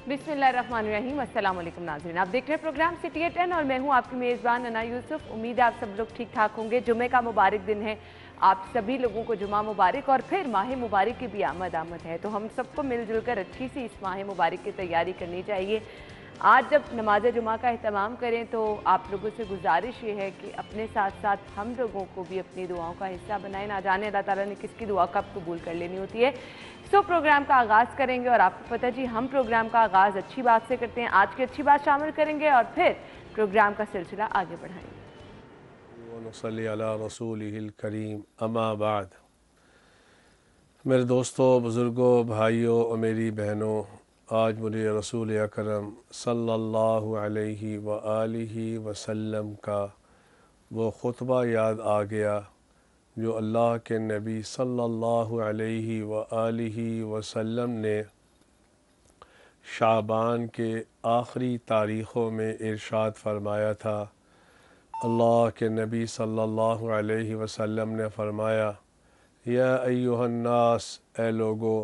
बिस्मिल्लाहिर्रहमानिर्रहीम। अस्सलाम वालेकुम नाज़रीन, आप देख रहे हैं प्रोग्राम सिटी एट 10 और मैं हूं आपकी मेज़बान अना यूसुफ। उम्मीद है आप सब लोग ठीक ठाक होंगे। जुमे का मुबारक दिन है, आप सभी लोगों को जुमा मुबारक और फिर माह मुबारक की भी आमद है। तो हम सबको मिलजुल कर अच्छी सी इस माह मुबारक की तैयारी करनी चाहिए। आज जब नमाज जुमा का अहतमाम करें तो आप लोगों से गुजारिश ये है कि अपने साथ साथ हम लोगों को भी अपनी दुआओं का हिस्सा बनाएं। ना जाने अल्लाह ताला ने किसकी दुआ कब कबूल कर लेनी होती है। सो प्रोग्राम का आगाज़ करेंगे और आपको पता जी हम प्रोग्राम का आगाज़ अच्छी बात से करते हैं। आज की अच्छी बात शामिल करेंगे और फिर प्रोग्राम का सिलसिला आगे बढ़ाएंगे। नसल्ली अला रसूलिहिल करीम, अम्मा बाद। मेरे दोस्तों, बुज़ुर्गों, भाइयों और मेरी बहनों, आज मुझे रसूल अकरम सल्लल्लाहु अलैहि व आलिहि वसल्लम का वो ख़ुतबा याद आ गया जो अल्लाह के नबी सल्लल्लाहु अलैहि व आलिहि वसल्लम ने शाबान के आखिरी तारीख़ों में इरशाद फरमाया था। अल्लाह के नबी सल्लल्लाहु अलैहि वसल्लम ने फरमाया, या अय्युहन्नास, ए लोगो,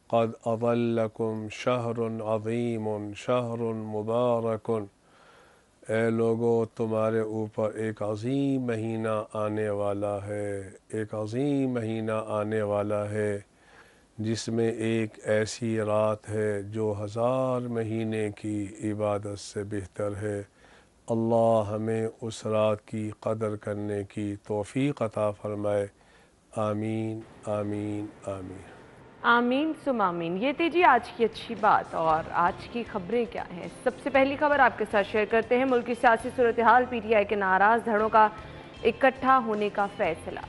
क़द अज़ल्लकुम शहरुन अज़ीमुन शहरुन मुबारकुन, ए लोगो, तुम्हारे ऊपर एक अज़ीम महीना आने वाला है, एक अज़ीम महीना आने वाला है जिसमें एक ऐसी रात है जो 1000 महीने की इबादत से बेहतर है। अल्लाह हमें उस रात की कदर करने की तौफ़ीक़ अता फ़रमाए। आमीन आमीन आमीन आमीन सुम आमीन। ये थी जी आज की अच्छी बात। और आज की खबरें क्या हैं? सबसे पहली खबर आपके साथ शेयर करते हैं। मुल्क की सियासी सूरत हाल, पीटीआई के नाराज़ धड़ों का इकट्ठा होने का फैसला।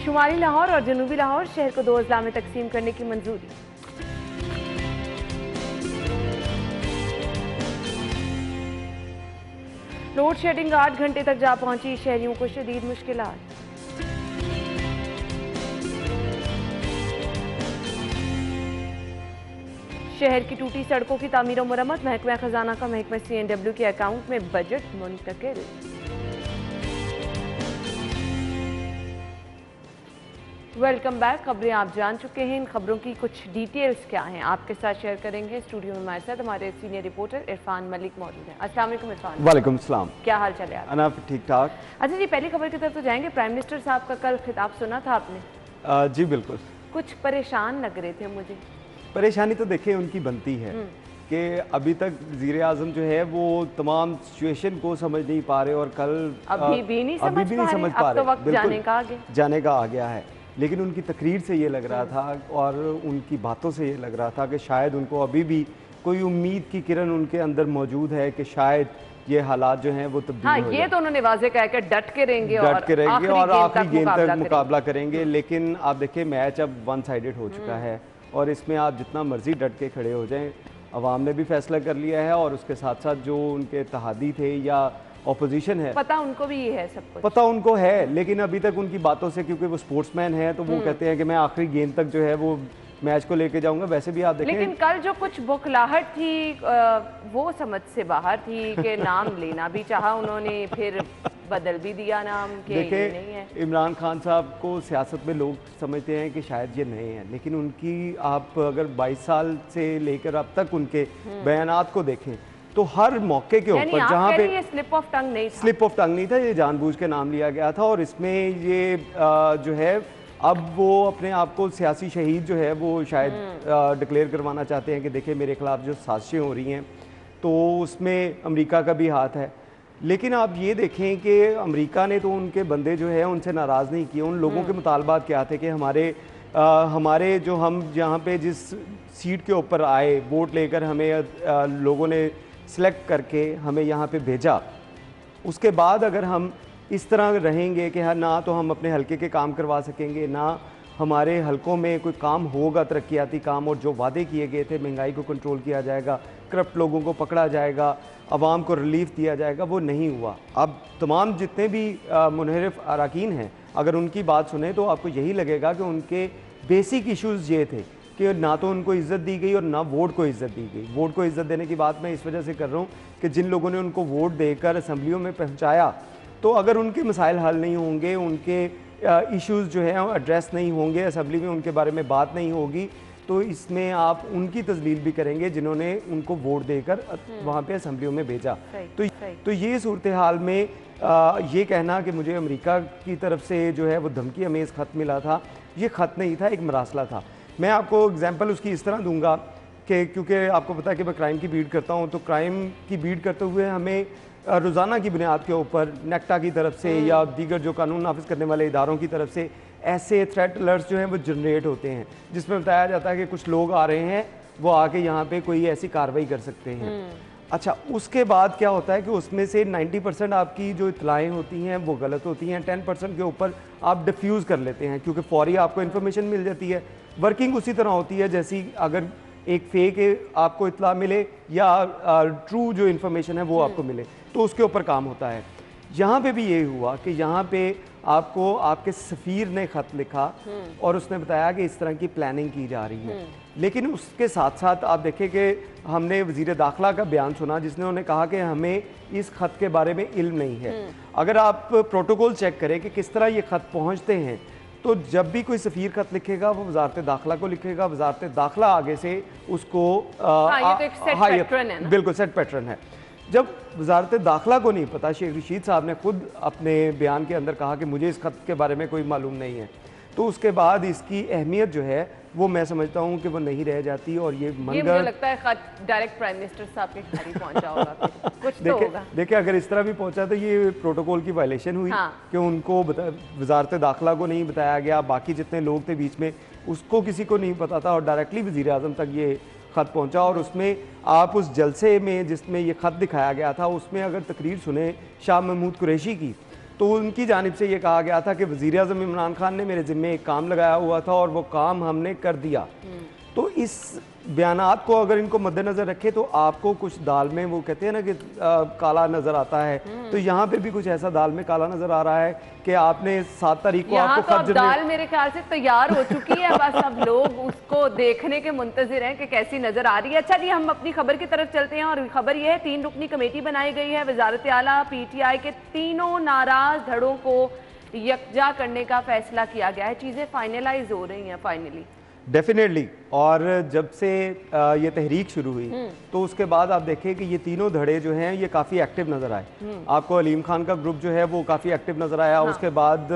शुमाली लाहौर और जनूबी लाहौर शहर को 2 अजला में तकसीम करने की मंजूरी। लोड शेडिंग 8 घंटे तक जा पहुंची, शहरियों को शदीद मुश्किलात। शहर की टूटी सड़कों की तामीर और मरम्मत, महकमा खजाना का महकमा CNW के अकाउंट में बजट मुंतकिल। Welcome back. खबरें आप जान चुके हैं। इन खबरों की कुछ डिटेल्स क्या हैं आपके साथ शेयर करेंगे। स्टूडियो में हमारे साथ हमारे सीनियर रिपोर्टर इरफान मलिक मौजूद हैं। अस्सलाम वालेकुम इरफान। वालेकुम सलाम। क्या हाल चल है अना ठीक ठाक। अच्छा जी, पहली खबर की तरफ तो जाएंगे। प्राइम मिनिस्टर साहब का कल खिताब सुना था आपने? जी बिल्कुल। कुछ परेशान लग रहे थे मुझे। परेशानी तो देखिए उनकी बनती है कि अभी तक वज़ीर आज़म जो है वो तमाम सिचुएशन को समझ नहीं पा रहे और कल अभी भी नहीं समझ पा रहे। अब तो वक्त जाने का आ गया है। लेकिन उनकी तकरीर से ये लग रहा था और उनकी बातों से ये लग रहा था कि शायद उनको अभी भी कोई उम्मीद की किरण उनके अंदर मौजूद है कि शायद ये हालात जो हैं वो तब्दील हो जाए। ये तो उन्होंने वाज़ेह कहा कि डट के रहेंगे और आखिरी गेंद तक मुकाबला करेंगे। लेकिन आप देखिए मैच अब वन साइडेड हो चुका है और इसमें आप जितना मर्जी डट के खड़े हो जाएं, अवाम ने भी फैसला कर लिया है और उसके साथ साथ जो उनके इत्तेहादी थे या ऑपोजिशन है, पता उनको भी ये है, सब कुछ पता उनको है। लेकिन अभी तक उनकी बातों से, क्योंकि वो स्पोर्ट्समैन है, तो वो कहते हैं कि मैं आखिरी गेंद तक जो है वो मैच को लेके जाऊंगा। वैसे भी आप देखें, लेकिन कल जो कुछ बुखलाहट थी वो समझ से बाहर थी कि नाम लेना भी चाहा उन्होंने, फिर बदल भी दिया नाम के। देखिए इमरान खान साहब को सियासत में लोग समझते हैं कि शायद ये नए हैं, लेकिन उनकी आप अगर 22 साल से लेकर अब तक उनके बयानात को देखें तो हर मौके के ऊपर जहाँ पे स्लिप ऑफ टंग नहीं था, ये जानबूझ के नाम लिया गया था। और इसमें ये जो है अब वो अपने आप को सियासी शहीद जो है वो शायद डिक्लेयर करवाना चाहते हैं कि देखिए मेरे खिलाफ जो साजिशें हो रही हैं तो उसमें अमेरिका का भी हाथ है। लेकिन आप ये देखें कि अमेरिका ने तो उनके बंदे जो है उनसे नाराज़ नहीं किए। उन लोगों के मुतालबात क्या थे कि हमारे जो हम यहाँ पे जिस सीट के ऊपर आए, वोट लेकर हमें लोगों ने सेलेक्ट करके हमें यहाँ पे भेजा, उसके बाद अगर हम इस तरह रहेंगे कि हाँ ना तो हम अपने हलके के काम करवा सकेंगे, ना हमारे हलकों में कोई काम होगा तरक्याती काम, और जो वादे किए गए थे महंगाई को कंट्रोल किया जाएगा, करप्ट लोगों को पकड़ा जाएगा, आवाम को रिलीफ दिया जाएगा, वो नहीं हुआ। अब तमाम जितने भी मुनहरिफ अरकान हैं, अगर उनकी बात सुने तो आपको यही लगेगा कि उनके बेसिक इश्यूज़ ये थे कि ना तो उनको इज्जत दी गई और ना वोट को इज्जत दी गई। वोट को इज्जत देने की बात मैं इस वजह से कर रहा हूँ कि जिन लोगों ने उनको वोट देकर असम्बलियों में पहुँचाया, तो अगर उनके मसाइल हल नहीं होंगे, उनके इश्यूज़ जो हैं एड्रेस नहीं होंगे, असम्बली में उनके बारे में बात नहीं होगी, तो इसमें आप उनकी तजलील भी करेंगे जिन्होंने उनको वोट देकर वहाँ पे असम्बलियों में भेजा। तो ये सूरत हाल में ये कहना कि मुझे अमेरिका की तरफ से जो है वो धमकी अमेज़ ख़त मिला था, ये ख़त नहीं था, एक मरासला था। मैं आपको एग्जांपल उसकी इस तरह दूंगा कि क्योंकि आपको पता है कि मैं क्राइम की बीट करता हूँ, तो क्राइम की बीट करते हुए हमें रोज़ाना की बुनियाद के ऊपर नेक्टा की तरफ से या दीगर जो कानून नाफिज करने वाले इदारों की तरफ से ऐसे थ्रेट अलर्ट्स जो हैं वो जनरेट होते हैं, जिसमें बताया जाता है कि कुछ लोग आ रहे हैं, वो आके यहाँ पे कोई ऐसी कार्रवाई कर सकते हैं। अच्छा, उसके बाद क्या होता है कि उसमें से 90% आपकी जो इतलाएँ होती हैं वो गलत होती हैं, 10% के ऊपर आप डिफ्यूज़ कर लेते हैं क्योंकि फौरी आपको इन्फॉर्मेशन मिल जाती है। वर्किंग उसी तरह होती है जैसी अगर एक फेक आपको इतला मिले या ट्रू जो इन्फॉर्मेशन है वो आपको मिले, तो उसके ऊपर काम होता है। यहाँ पे भी यही हुआ कि यहाँ पे आपको आपके सफ़ीर ने ख़त लिखा और उसने बताया कि इस तरह की प्लानिंग की जा रही है, लेकिन उसके साथ साथ आप देखें कि हमने वज़ीर दाखिला का बयान सुना जिसने उन्होंने कहा कि हमें इस ख़त के बारे में इल्म नहीं है। अगर आप प्रोटोकॉल चेक करें कि किस तरह ये ख़त पहुँचते हैं, तो जब भी कोई सफ़ीर ख़त लिखेगा वो वज़ारत दाखिला को लिखेगा, वज़ारत दाखिला आगे से उसको बिल्कुल सेट पैटर्न है। जब वज़ारत दाखिला को नहीं पता, शेख रशीद साहब ने खुद अपने बयान के अंदर कहा कि मुझे इस ख़त के बारे में कोई मालूम नहीं है, तो उसके बाद इसकी अहमियत जो है वो मैं समझता हूँ कि वो नहीं रह जाती। और ये मुझे लगता है खत डायरेक्ट प्राइम मिनिस्टर साहब के घर ही पहुंचा होगा, कुछ तो होगा। देखिए अगर इस तरह भी पहुंचा तो ये प्रोटोकॉल की वायलेशन हुई। कि उनको वज़ारत दाखिला को नहीं बताया गया, बाकी जितने लोग थे बीच में उसको किसी को नहीं पता था और डायरेक्टली वज़ीर आज़म तक ये ख़त पहुंचा। और उसमें आप उस जलसे में जिसमें ये ख़त दिखाया गया था उसमें अगर तकरीर सुने शाह महमूद कुरैशी की, तो उनकी जानिब से ये कहा गया था कि वज़ीर आज़म इमरान खान ने मेरे ज़िम्मे एक काम लगाया हुआ था और वो काम हमने कर दिया। तो इस बयानात को अगर इनको मद्देनज़र रखे तो आपको कुछ दाल में वो कहते हैं ना कि काला नज़र आता है, तो यहाँ पे भी कुछ ऐसा दाल में काला नज़र आ रहा है कि आपने 7 तारीख को आपको तो अब दाल मेरे ख्याल से तैयार हो चुकी है, बस अब लोग उसको देखने के मुंतज़िर हैं कि कैसी नज़र आ रही है। अच्छा जी, हम अपनी खबर की तरफ चलते हैं और खबर यह है 3 रुकनी कमेटी बनाई गई है। वज़ारत आला PTI के तीनों नाराज धड़ों को यकजा करने का फैसला किया गया है। चीज़ें फाइनलाइज हो रही हैं फाइनली डेफिनेटली। और जब से ये तहरीक शुरू हुई तो उसके बाद आप देखें कि ये तीनों धड़े जो हैं ये काफ़ी एक्टिव नज़र आए। आपको अलीम खान का ग्रुप जो है वो काफ़ी एक्टिव नज़र आया। उसके बाद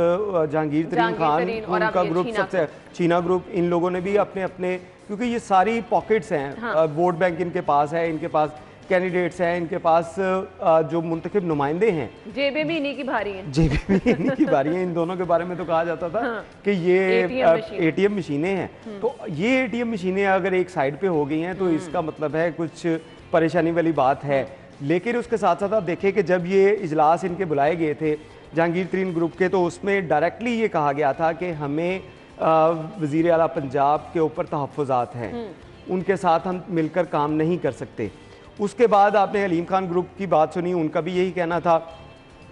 जहांगीर तरीन खान उनका ग्रुप सबसे, चीना ग्रुप, इन लोगों ने भी अपने अपने, क्योंकि ये सारी पॉकेट्स हैं, वोट बैंक इनके पास है, इनके पास कैंडिडेट्स हैं, इनके पास जो मुंतखब नुमाइंदे हैं, जेबें भी इन्हीं की भारी हैं, जेबें भी इन्हीं की भारी हैं। इन दोनों के बारे में तो कहा जाता था कि ये ATM मशीनें हैं। तो ये ATM मशीनें अगर एक साइड पे हो गई हैं तो इसका मतलब है कुछ परेशानी वाली बात है। लेकिन उसके साथ साथ आप देखें कि जब ये इजलास इनके बुलाए गए थे जहांगीर तरीन ग्रुप के, तो उसमें डायरेक्टली ये कहा गया था कि हमें वज़ीर आला पंजाब के ऊपर तहफ़्फ़ुज़ात हैं, उनके साथ हम मिलकर काम नहीं कर सकते। उसके बाद आपने अलीम खान ग्रुप की बात सुनी, उनका भी यही कहना था,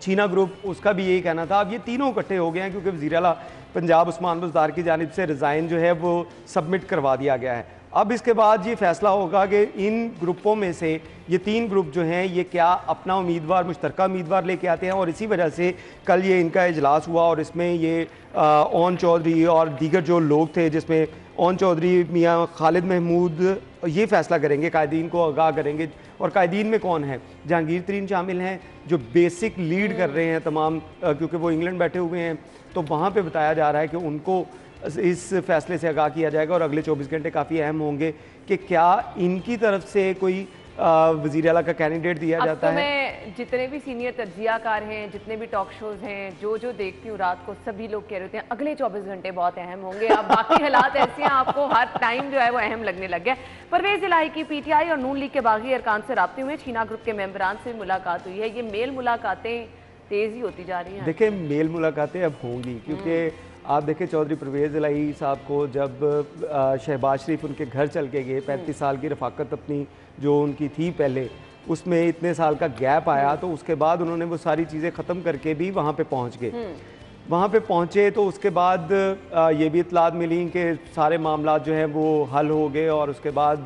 चीना ग्रुप उसका भी यही कहना था। अब ये तीनों इकट्ठे हो गए हैं क्योंकि वज़ीर आला पंजाब उस्मान बुज़दार की जानिब से रिज़ाइन जो है वो सबमिट करवा दिया गया है। अब इसके बाद ये फैसला होगा कि इन ग्रुपों में से ये 3 ग्रुप जो हैं ये क्या अपना उम्मीदवार, मुश्तरका उम्मीदवार लेके आते हैं। और इसी वजह से कल ये इनका इजलास हुआ और इसमें ये ओन चौधरी और दीगर जो लोग थे, जिसमें ओन चौधरी, मियाँ खालिद महमूद ये फैसला करेंगे, कायदीन को आगाह करेंगे। और कायदीन में कौन है? जहांगीर तरीन शामिल हैं जो बेसिक लीड कर रहे हैं तमाम, क्योंकि वो इंग्लैंड बैठे हुए हैं, तो वहाँ पे बताया जा रहा है कि उनको इस फैसले से आगाह किया जाएगा। और अगले 24 घंटे काफ़ी अहम होंगे कि क्या इनकी तरफ से कोई वज़ीर आला का कैंडिडेट दिया जाता है। मैं जितने भी सीनियर तज्जियाकार हैं, जितने भी टॉक शोज हैं, जो देखती हूँ रात को, सभी लोग कह रहे होते हैं अगले 24 घंटे बहुत अहम होंगे। अब बाकी हालात ऐसे हैं, आपको हर टाइम जो है वो अहम लगने लग गया। परवेज़ इलाही की PTI और नून लीग के बागी अरकान से राब्ते हुए, चीना ग्रुप के मेंबरान से मुलाकात हुई है। ये मेल मुलाकातें तेज़ी होती जा रही हैं। देखिए मेल मुलाकातें अब होंगी क्योंकि आप देखें चौधरी परवेज़ इलाही साहब को जब शहबाज शरीफ उनके घर चल के गए, 35 साल की रफ़ाकत अपनी जो उनकी थी पहले, उसमें इतने साल का गैप आया, तो उसके बाद उन्होंने वो सारी चीज़ें ख़त्म करके भी वहाँ पे पहुँच गए। वहाँ पे पहुँचे तो उसके बाद ये भी इतलात मिली कि सारे मामला जो हैं वो हल हो गए और उसके बाद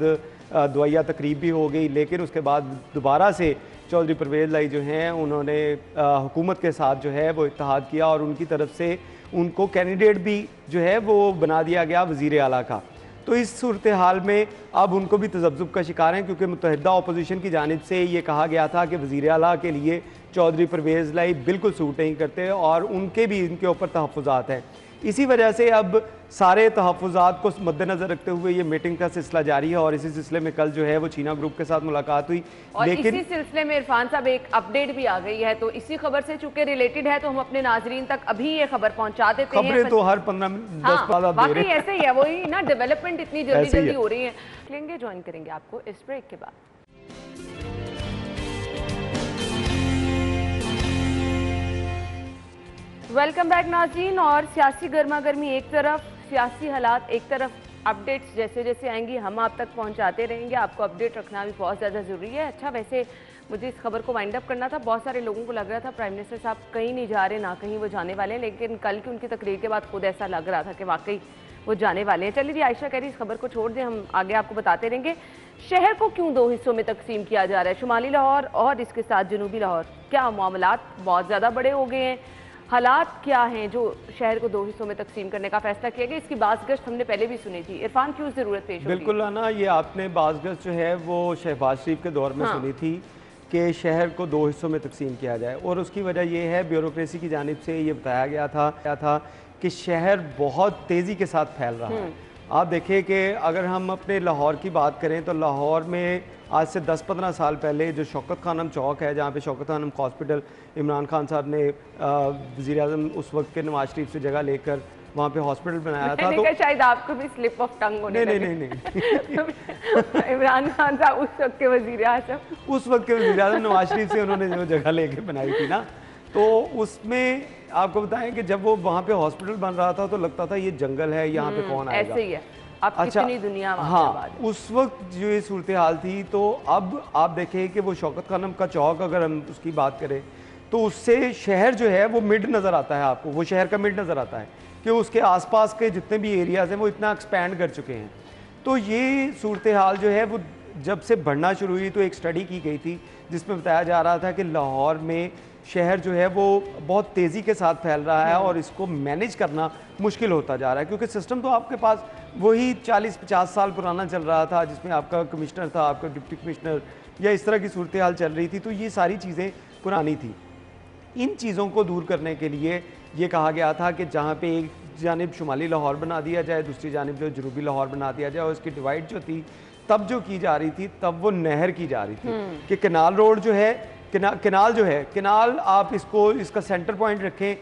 दुआया तकरीब भी हो गई, लेकिन उसके बाद दोबारा से चौधरी परवेज़ लाई जो हैं उन्होंने हुकूमत के साथ जो है वो इत्तेहाद किया और उनकी तरफ से उनको कैंडिडेट भी जो है वो बना दिया गया वज़ीर आला का। तो इस सूरत हाल में अब उनको भी तजब्जुब का शिकार हैं, क्योंकि मुत्तहिदा अपोजिशन की जानिब से ये कहा गया था कि वज़ीर आला के लिए चौधरी परवेज़ लाई बिल्कुल सूट नहीं करते और उनके भी इनके ऊपर तहफ़्फ़ुज़ात हैं। इसी वजह से अब सारे तहफ़्फ़ुज़ात को मद्देनज़र रखते हुए ये मीटिंग का सिलसिला जारी है और इसी सिलसिले में कल जो है वो चीना ग्रुप के साथ मुलाकात हुई। और लेकिन इसी सिलसिले में इरफान साहब एक अपडेट भी आ गई है, तो इसी खबर से चूंकि रिलेटेड है तो हम अपने नाजरीन तक अभी ये खबर पहुंचा देते हैं। खबरें तो हर 15-10 बाद आप दे रहे हैं। ऐसे ही है, वही ना, डेवलपमेंट इतनी जल्दी ऐसे ही जल्दी है। हो रही है। लेंगे ज्वाइन करेंगे आपको इस ब्रेक के बाद। वेलकम बैक नाज़रीन। और सियासी गर्मा गर्मी एक तरफ, सियासी हालात एक तरफ, अपडेट्स जैसे जैसे आएंगी हम आप तक पहुंचाते रहेंगे। आपको अपडेट रखना भी बहुत ज़्यादा ज़रूरी है। अच्छा, वैसे मुझे इस खबर को वाइंड अप करना था। बहुत सारे लोगों को लग रहा था प्राइम मिनिस्टर साहब कहीं नहीं जा रहे, ना कहीं वो जाने वाले हैं, लेकिन कल की उनकी तकरीर के बाद खुद ऐसा लग रहा था कि वाकई वो जाने वाले हैं। चलिए जी, आयशा कह रही इस खबर को छोड़ दें, हम आगे आपको बताते रहेंगे। शहर को क्यों दो हिस्सों में तकसीम किया जा रहा है, शुमाली लाहौर और इसके साथ जनूबी लाहौर? क्या मामलात बहुत ज़्यादा बड़े हो गए हैं? हालात क्या हैं जो शहर को दो हिस्सों में तकसीम करने का फैसला किया गया? इसकी बाज़गश्त हमने पहले भी सुनी थी। इरफान, क्यों ज़रूरत पेश हो रही है? बिल्कुल ना, ये आपने बाज़गश्त जो है वो शहबाज शरीफ के दौर में सुनी थी कि शहर को दो हिस्सों में तकसीम किया जाए, और उसकी वजह यह है ब्यूरोक्रेसी की जानिब से ये बताया गया था कि शहर बहुत तेज़ी के साथ फैल रहा है। आप देखिए कि अगर हम अपने लाहौर की बात करें तो लाहौर में आज से 10-15 साल पहले जो शौकत खानम चौक है, जहाँ पे शौकत खानम हॉस्पिटल इमरान खान साहब ने वज़ीर आज़म उस वक्त के नवाज शरीफ से जगह लेकर वहाँ पे हॉस्पिटल बनाया था। तो शायद आपको भी स्लिप ऑफ टंग होने नहीं लगे। नहीं इमरान खान साहब उस वक्त के वज़ीर आज़म, उस वक्त के वज़ीर आज़म नवाज शरीफ से उन्होंने जो जगह लेके बनाई थी ना, तो उसमें आपको बताएं कि जब वो वहाँ पे हॉस्पिटल बन रहा था तो लगता था ये जंगल है, यहाँ पे कौन आएगा। ऐसे ही है। अब अच्छा, कितनी दुनिया वहाँ हाँ, से आबाद है। उस वक्त जो ये सूरत हाल थी, तो अब आप देखें कि वो शौकत खानम का चौक अगर हम उसकी बात करें तो उससे शहर जो है वो मिड नज़र आता है आपको, वो शहर का मिड नज़र आता है कि उसके आसपास के जितने भी एरियाज़ हैं वो इतना एक्सपैंड कर चुके हैं। तो ये सूरत हाल जो है वो जब से बढ़ना शुरू हुई तो एक स्टडी की गई थी जिसमें बताया जा रहा था कि लाहौर में शहर जो है वो बहुत तेज़ी के साथ फैल रहा है और इसको मैनेज करना मुश्किल होता जा रहा है, क्योंकि सिस्टम तो आपके पास वही 40-50 साल पुराना चल रहा था, जिसमें आपका कमिश्नर था, आपका डिप्टी कमिश्नर, या इस तरह की सूरत हाल चल रही थी। तो ये सारी चीज़ें पुरानी थी। इन चीज़ों को दूर करने के लिए ये कहा गया था कि जहाँ पे एक जानिब शुमाली लाहौर बना दिया जाए, दूसरी जानिब जो जनूबी लाहौर बना दिया जाए, और इसकी डिवाइड जो थी तब जो की जा रही थी, तब वो नहर की जा रही थी कि कैनाल रोड जो है, कैनाल जो है, कैनाल आप इसको इसका सेंटर पॉइंट रखें,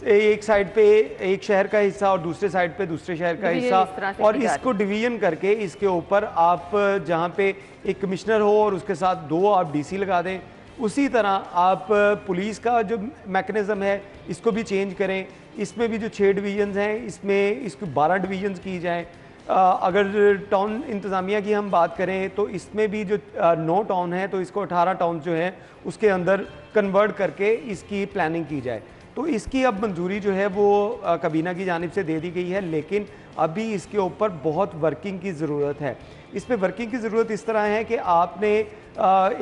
एक साइड पे एक शहर का हिस्सा और दूसरे साइड पे दूसरे शहर का हिस्सा, और इसको डिवीजन करके इसके ऊपर आप जहाँ पे एक कमिश्नर हो और उसके साथ 2 आप डीसी लगा दें। उसी तरह आप पुलिस का जो मैकेनिज़्म है इसको भी चेंज करें। इसमें भी जो 6 डिवीजन्स हैं इसमें इसको 12 डिवीजन्स की जाएँ। अगर टाउन इंतज़ामिया की हम बात करें तो इसमें भी जो 9 टाउन हैं तो इसको 18 टाउन जो हैं उसके अंदर कन्वर्ट करके इसकी प्लानिंग की जाए। तो इसकी अब मंजूरी जो है वो काबीना की जानिब से दे दी गई है, लेकिन अभी इसके ऊपर बहुत वर्किंग की ज़रूरत है। इसमें वर्किंग की ज़रूरत इस तरह है कि आपने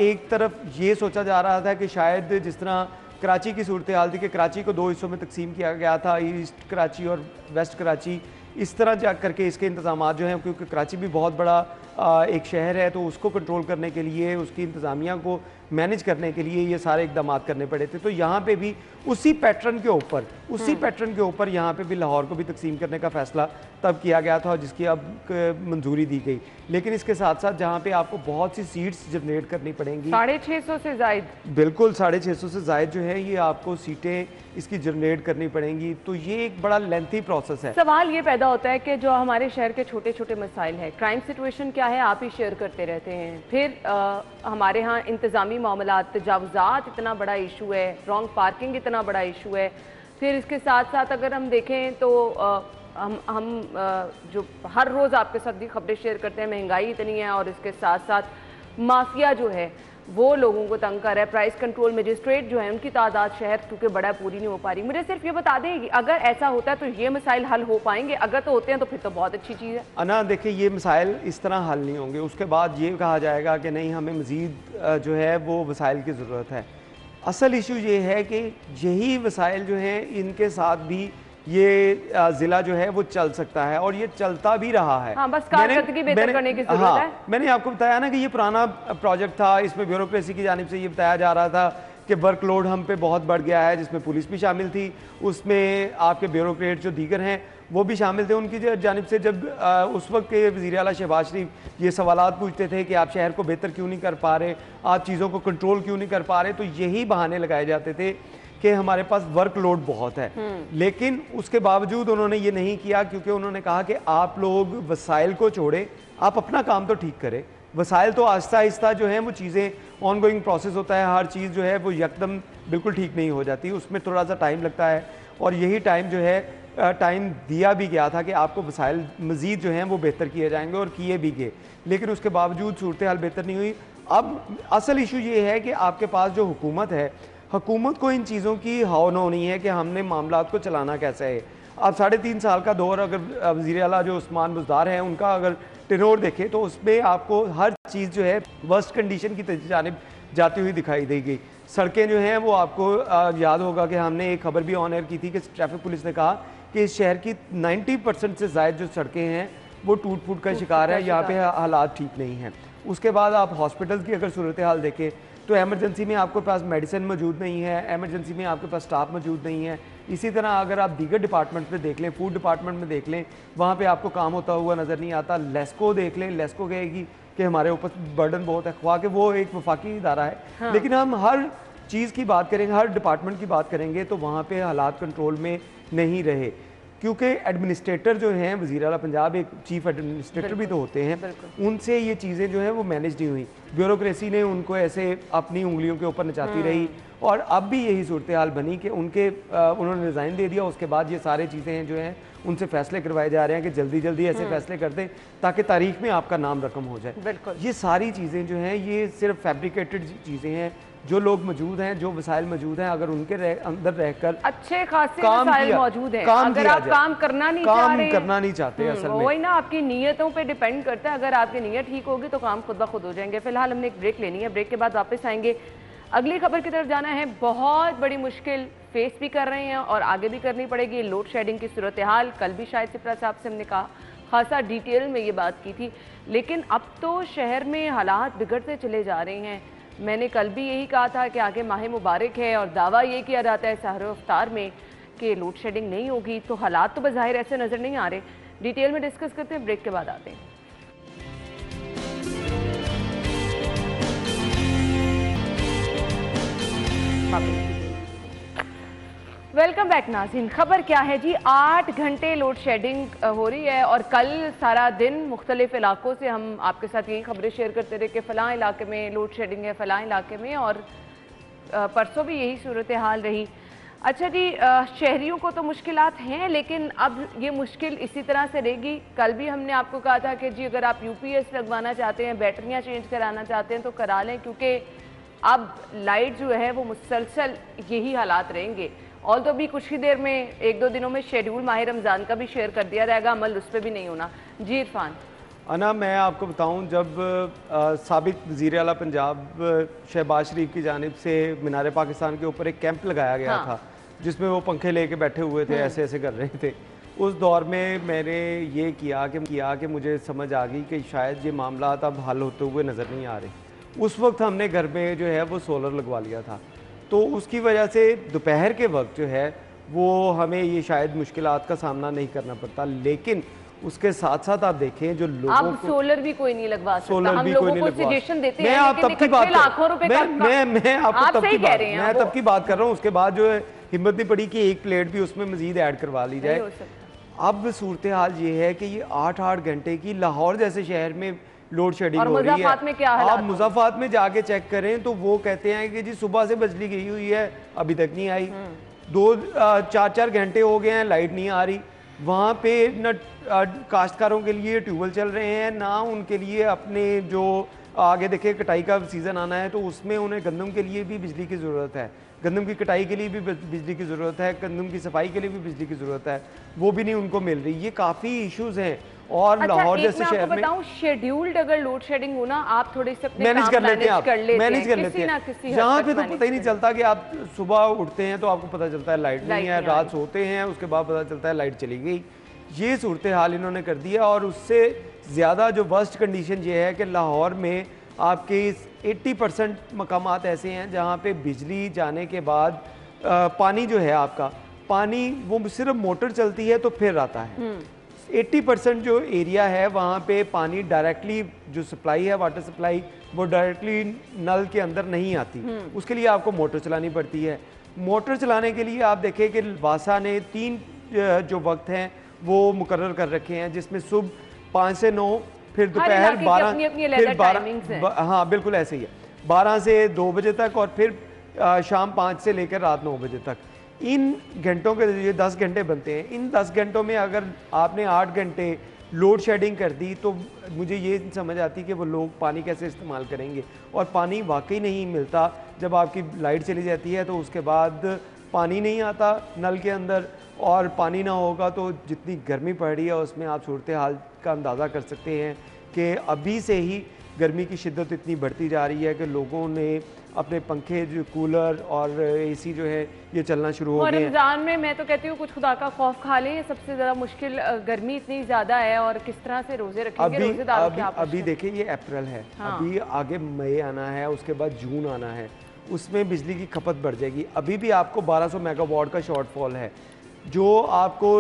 एक तरफ ये सोचा जा रहा था कि शायद जिस तरह कराची की सूरत हाल थी कि कराची को 2 हिस्सों में तकसीम किया गया था, ईस्ट कराची और वेस्ट कराची, इस तरह जा करके इसके इंतज़ाम जो हैं, क्योंकि कराची भी बहुत बड़ा एक शहर है, तो उसको कंट्रोल करने के लिए, उसकी इंतज़ामिया को मैनेज करने के लिए ये सारे इकदाम करने पड़े थे। तो यहाँ पे भी उसी पैटर्न के ऊपर यहाँ पे भी लाहौर को भी तकसीम करने का फ़ैसला तब किया गया था, जिसकी अब मंजूरी दी गई। लेकिन इसके साथ साथ जहाँ पे आपको बहुत सी सीट्स जनरेट करनी पड़ेंगी, 650 से ज़ायद, बिल्कुल 650 से ज़ायद जो है ये आपको सीटें इसकी जनरेट करनी पड़ेंगी। तो ये एक बड़ा लेंथी प्रोसेस है। सवाल ये पैदा होता है कि जो हमारे शहर के छोटे छोटे मसाइल है, क्राइम सिचुएशन क्या है, आप ही शेयर करते रहते हैं, फिर हमारे यहाँ इंतज़ामी मामलात, तजावुज़ात इतना बड़ा इशू है, रॉन्ग पार्किंग इतना बड़ा इशू है, फिर इसके साथ साथ अगर हम देखें तो हम जो हर रोज़ आपके साथ भी खबरें शेयर करते हैं, महंगाई इतनी है और इसके साथ साथ माफिया जो है वो लोगों को तंग कर रहा है। प्राइस कंट्रोल मजिस्ट्रेट जो है उनकी तादाद शहर क्योंकि बड़ा पूरी नहीं हो पा रही। मुझे सिर्फ ये बता दें कि अगर ऐसा होता है तो ये मसाइल हल हो पाएंगे? अगर तो होते हैं तो फिर तो बहुत अच्छी चीज़ है। अना देखिए, ये मसाइल इस तरह हल नहीं होंगे। उसके बाद ये कहा जाएगा कि नहीं, हमें मज़ीद जो है वो वसाइल की ज़रूरत है। असल इशू ये है कि यही वसाइल जो हैं इनके साथ भी ये ज़िला जो है वो चल सकता है और ये चलता भी रहा है। हाँ, बस कारकर्दगी बेहतर करने की ज़रूरत हाँ, है। मैंने आपको बताया ना कि ये पुराना प्रोजेक्ट था, इसमें ब्यूरोक्रेसी की जानिब से ये बताया जा रहा था कि वर्कलोड हम पे बहुत बढ़ गया है, जिसमें पुलिस भी शामिल थी, उसमें आपके ब्यूरोक्रेट जो दीगर हैं वो भी शामिल थे। उनकी जानिब से जब उस वक्त के वज़ीर आला शहबाज शरीफ ये सवालात पूछते थे कि आप शहर को बेहतर क्यों नहीं कर पा रहे, आप चीज़ों को कंट्रोल क्यों नहीं कर पा रहे, तो यही बहाने लगाए जाते थे कि हमारे पास वर्कलोड बहुत है। लेकिन उसके बावजूद उन्होंने ये नहीं किया, क्योंकि उन्होंने कहा कि आप लोग वसाइल को छोड़ें, आप अपना काम तो ठीक करें। वसाइल तो आहिस्ता आहिस्ता जो है वो चीज़ें ऑन गोइंग प्रोसेस होता है, हर चीज़ जो है वो यकदम बिल्कुल ठीक नहीं हो जाती, उसमें थोड़ा सा टाइम लगता है। और यही टाइम जो है टाइम दिया भी गया था कि आपको वसाइल मज़ीद जो हैं वो बेहतर किए जाएंगे और किए भी गए, लेकिन उसके बावजूद सूरत हाल बेहतर नहीं हुई। अब असल इशू ये है कि आपके पास जो हुकूमत है, हुकूमत को इन चीज़ों की हाव न होनी है कि हमने मामला को चलाना कैसे है। अब 3.5 साल का दौर अगर वज़ीर आला जो उस्मान बुज़दार हैं उनका अगर टेनोर देखें तो उसमें आपको हर चीज़ जो है वर्स्ट कंडीशन की जानिब जाती हुई दिखाई देगी। सड़कें जो हैं वो आपको याद होगा कि हमने एक खबर भी ऑन एयर की थी कि ट्रैफिक पुलिस ने कहा कि इस शहर की 90% से ज़ायद जो सड़कें हैं वो टूट फूट का शिकार है, यहाँ पे हालात ठीक नहीं हैं। उसके बाद आप हॉस्पिटल की अगर सूरत हाल देखें तो एमरजेंसी में आपके पास मेडिसिन मौजूद नहीं है, एमरजेंसी में आपके पास स्टाफ मौजूद नहीं है। इसी तरह अगर आप दीगर डिपार्टमेंट में देख लें, फूड डिपार्टमेंट में देख लें, वहाँ पे आपको काम होता हुआ नज़र नहीं आता। लेस्को देख लें, लेस्को कहेगी कि हमारे ऊपर बर्डन बहुत है, ख्वाह कि वो एक वफाकी इदारा है। हाँ। लेकिन हम हर चीज़ की बात करेंगे, हर डिपार्टमेंट की बात करेंगे तो वहाँ पे हालात कंट्रोल में नहीं रहे, क्योंकि एडमिनिस्ट्रेटर जो हैं, वज़ीर आला पंजाब एक चीफ एडमिनिस्ट्रेटर भी तो होते हैं, उनसे ये चीज़ें जो हैं वो मैनेज नहीं हुई। ब्यूरोक्रेसी ने उनको ऐसे अपनी उंगलियों के ऊपर नचाती रही और अब भी यही सूरत हाल बनी कि उन्होंने रिज़ाइन दे दिया। उसके बाद ये सारी चीज़ें जो हैं उनसे फैसले करवाए जा रहे हैं कि जल्दी जल्दी ऐसे फैसले कर दें ताकि तारीख में आपका नाम रकम हो जाए। ये सारी चीज़ें जो हैं ये सिर्फ फैब्रिकेटेड चीज़ें हैं। जो लोग मौजूद हैं, जो वसाइल मौजूद हैं, अगर उनके अंदर रहकर अच्छे खासे वसाइल मौजूद हैं, अगर आप काम करना नहीं चाहते असल में, वही ना आपकी नीयतों पे डिपेंड करता है। अगर आपकी नीयत ठीक होगी तो काम खुद ब खुद हो जाएंगे। फिलहाल हमने एक ब्रेक लेनी है, ब्रेक के बाद वापस आएंगे। अगली खबर की तरफ जाना है। बहुत बड़ी मुश्किल फेस भी कर रहे हैं और आगे भी करनी पड़ेगी। लोड शेडिंग की सूरत हाल कल भी शायद सिप्रा साहब से हमने कहा, खासा डिटेल में ये बात की थी, लेकिन अब तो शहर में हालात बिगड़ते चले जा रहे हैं। मैंने कल भी यही कहा था कि आगे माह मुबारक है और दावा ये किया जाता है सहर इफ्तार में कि लोड शेडिंग नहीं होगी, तो हालात तो बज़ाहिर ऐसे नज़र नहीं आ रहे। डिटेल में डिस्कस करते हैं, ब्रेक के बाद आते हैं। वेलकम बैक नाज़रीन। खबर क्या है जी, 8 घंटे लोड शेडिंग हो रही है और कल सारा दिन मुख्तलिफ इलाकों से हम आपके साथ यही खबरें शेयर करते रहे कि फ़लाँ इलाके में लोड शेडिंग है, फ़लाँ इलाके में, और परसों भी यही सूरत हाल रही। अच्छा जी, शहरियों को तो मुश्किलात हैं, लेकिन अब ये मुश्किल इसी तरह से रहेगी। कल भी हमने आपको कहा था कि जी अगर आप UPS लगवाना चाहते हैं, बैटरियाँ चेंज कराना चाहते हैं तो करा लें, क्योंकि अब लाइट जो है वो मुसलसल यही हालात रहेंगे। और तो भी कुछ ही देर में 1-2 दिनों में शेड्यूल माह रमज़ान का भी शेयर कर दिया जाएगा, अमल उस पर भी नहीं होना। जी इरफान। अना, मैं आपको बताऊं, जब साबिक वज़ीर आला पंजाब शहबाज शरीफ की जानिब से मीनार पाकिस्तान के ऊपर एक कैंप लगाया गया था जिसमें वो पंखे लेके बैठे हुए थे, ऐसे ऐसे कर रहे थे, उस दौर में मैंने ये किया कि मुझे समझ आ गई कि शायद ये मामला अब हल होते हुए नज़र नहीं आ रहे। उस वक्त हमने घर में जो है वो सोलर लगवा लिया था, तो उसकी वजह से दोपहर के वक्त जो है वो हमें ये शायद मुश्किलात का सामना नहीं करना पड़ता। लेकिन उसके साथ साथ आप देखें जो लोगों को सोलर भी कोई नहीं लगवा सकता, सोलर हम भी लोगों कोई नहीं को सजेशन देते हैं, मैं आप तब की बात लाखों रुपए मैं आपको तब की बात कर रहा हूँ। उसके बाद जो है हिम्मत नहीं पड़ी कि एक प्लेट भी उसमें मजीद ऐड करवा ली जाए। अब सूरत हाल ये है कि ये 8-8 घंटे की लाहौर जैसे शहर में लोड शेडिंग हो रही है। आप मुज़फ़्फ़राबाद में जाके चेक करें तो वो कहते हैं कि जी सुबह से बिजली गई हुई है, अभी तक नहीं आई, 2-4 घंटे हो गए हैं, लाइट नहीं आ रही। वहाँ पे न काश्तकारों के लिए ट्यूबवेल चल रहे हैं, ना उनके लिए अपने जो आगे देखिए कटाई का सीज़न आना है तो उसमें उन्हें गंदम के लिए भी बिजली की ज़रूरत है, गंदम की कटाई के लिए भी बिजली की ज़रूरत है, गंदम की सफाई के लिए भी बिजली की ज़रूरत है, वो भी नहीं उनको मिल रही। ये काफ़ी इश्यूज़ हैं। और अच्छा, लाहौर जैसे शहर में बताऊं, शेड्यूल्ड अगर लोड शेडिंग हो ना, आप थोड़े से अपने मैनेज काम कर लेते हैं, आप मैनेज कर लेते हैं। यहाँ पे तो पता ही नहीं चलता कि आप सुबह उठते हैं तो आपको पता चलता है लाइट नहीं है, रात सोते हैं उसके बाद पता चलता है लाइट चली गई। ये सूरत हाल इन्होंने कर दिया। और उससे ज़्यादा जो वर्स्ट कंडीशन ये है कि लाहौर में आपके 80% मकामात ऐसे हैं जहाँ पे बिजली जाने के बाद पानी जो है आपका पानी वो सिर्फ मोटर चलती है तो फिर आता है। 80% जो एरिया है वहाँ पे पानी डायरेक्टली जो सप्लाई है वाटर सप्लाई वो डायरेक्टली नल के अंदर नहीं आती, उसके लिए आपको मोटर चलानी पड़ती है। मोटर चलाने के लिए आप देखें कि वासा ने 3 जो वक्त हैं वो मुकर्रर कर रखे हैं, जिसमें सुबह 5 से 9, फिर दोपहर 12, फिर 12, हाँ बिल्कुल ऐसे ही है, 12 से 2 बजे तक और फिर शाम 5 से लेकर रात 9 बजे तक। इन घंटों के ये 10 घंटे बनते हैं। इन 10 घंटों में अगर आपने 8 घंटे लोड शेडिंग कर दी तो मुझे ये समझ आती कि वो लोग पानी कैसे इस्तेमाल करेंगे। और पानी वाकई नहीं मिलता। जब आपकी लाइट चली जाती है तो उसके बाद पानी नहीं आता नल के अंदर, और पानी ना होगा तो जितनी गर्मी पड़ रही है उसमें आप सूरत हाल का अंदाज़ा कर सकते हैं कि अभी से ही गर्मी की शिद्दत इतनी बढ़ती जा रही है कि लोगों ने अपने पंखे जो कूलर और एसी जो है ये चलना शुरू हो गए हैं। रमजान में मैं तो कहती हूँ कुछ खुदा का खौफ खा लें, सबसे ज़्यादा मुश्किल गर्मी इतनी ज़्यादा है और किस तरह से रोज़े रखेंगे रोज़ेदारों के आपस में। अभी देखिए ये अप्रैल है, अभी आगे मई आना है, उसके बाद जून आना है, उसमें बिजली की खपत बढ़ जाएगी। अभी भी आपको 1200 मेगावाट का शॉर्टफॉल है। जो आपको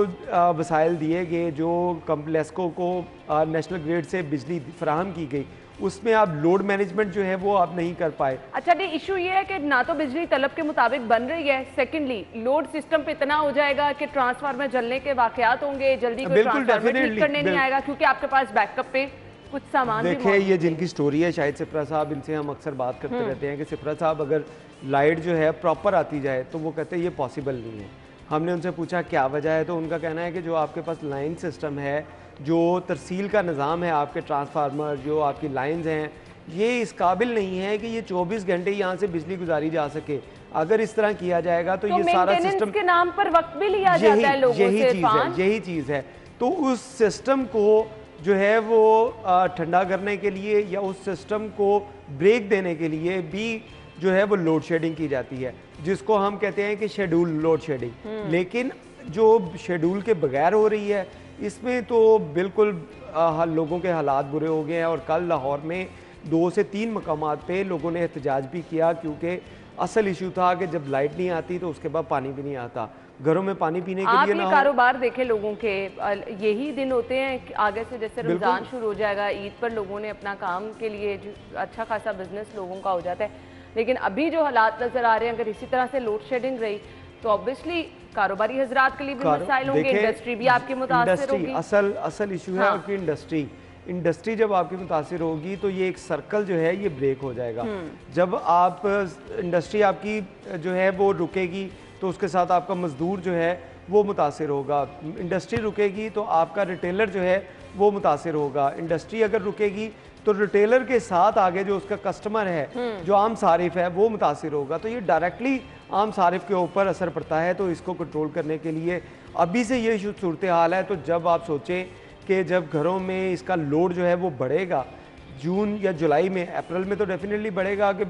वसाइल दिए गए, जो कंप्लेक्सको को नेशनल ग्रिड से बिजली फराहम की गई, उसमें आप लोड मैनेजमेंट जो है वो आप नहीं कर पाए। अच्छा नहीं, इशू ये है कि ना तो बिजली तलब के मुताबिक बन रही है, सेकंडली लोड सिस्टम पे इतना हो जाएगा कि ट्रांसफार्मर जलने के वाकयात होंगे, जल्दी कोई ट्रांसफार्मर ठीक करने नहीं आएगा क्योंकि आपके पास बैकअप पे कुछ सामान। देखिए ये जिनकी स्टोरी है शायद सिप्रा साहब, इनसे हम अक्सर बात करते रहते हैं कि सिप्रा साहब अगर लाइट जो है प्रॉपर आती जाए तो वो कहते हैं ये पॉसिबल नहीं है। हमने उनसे पूछा क्या वजह है, तो उनका कहना है कि जो आपके पास लाइन सिस्टम है, जो तरसील का निज़ाम है, आपके ट्रांसफार्मर जो आपकी लाइंस हैं, ये इस काबिल नहीं है कि ये 24 घंटे यहाँ से बिजली गुजारी जा सके। अगर इस तरह किया जाएगा तो ये सारा सिस्टम के नाम पर वक्त भी लिया जाता है लोगों से। यही चीज़ है। तो उस सिस्टम को जो है वो ठंडा करने के लिए या उस सिस्टम को ब्रेक देने के लिए भी जो है वो लोड शेडिंग की जाती है, जिसको हम कहते हैं कि शेड्यूल लोड शेडिंग। लेकिन जो शेड्यूल के बगैर हो रही है इसमें तो बिल्कुल लोगों के हालात बुरे हो गए हैं। और कल लाहौर में 2 से 3 मकामात पे लोगों ने एहतजाज भी किया, क्योंकि असल इशू था कि जब लाइट नहीं आती तो उसके बाद पानी भी नहीं आता, घरों में पानी पीने के लिए ना हो। कारोबार देखे लोगों के, यही दिन होते हैं आगे से जैसे रमजान शुरू हो जाएगा, ईद पर लोगों ने अपना काम के लिए अच्छा खासा बिजनेस लोगों का हो जाता है। लेकिन अभी जो हालात नजर आ रहे हैं, अगर इसी तरह से लोड शेडिंग रही तो ऑब्वियसली कारोबारी हजरात के लिए भी मसाइल होंगे, इंडस्ट्री भी आपकी मुतासिर होगी। असल इशू है आपकी इंडस्ट्री जब आपकी मुतासिर होगी तो ये एक सर्कल जो है ये ब्रेक हो जाएगा। जब आप इंडस्ट्री आपकी जो है वो रुकेगी तो उसके साथ आपका मजदूर जो है वो मुतासिर होगा। इंडस्ट्री रुकेगी तो आपका रिटेलर जो है वो मुतासिर होगा। इंडस्ट्री अगर रुकेगी तो रिटेलर के साथ आगे जो उसका कस्टमर है, जो आम सारिफ है, वो मुतासिर होगा। तो ये डायरेक्टली आम सारिफ के ऊपर असर पड़ता है। तो इसको कंट्रोल करने के लिए अभी से ये सूरत हाल है। तो जब आप सोचें कि जब घरों में इसका लोड जो है वो बढ़ेगा जून या जुलाई में, अप्रैल में तो डेफिनेटली बढ़ेगा कि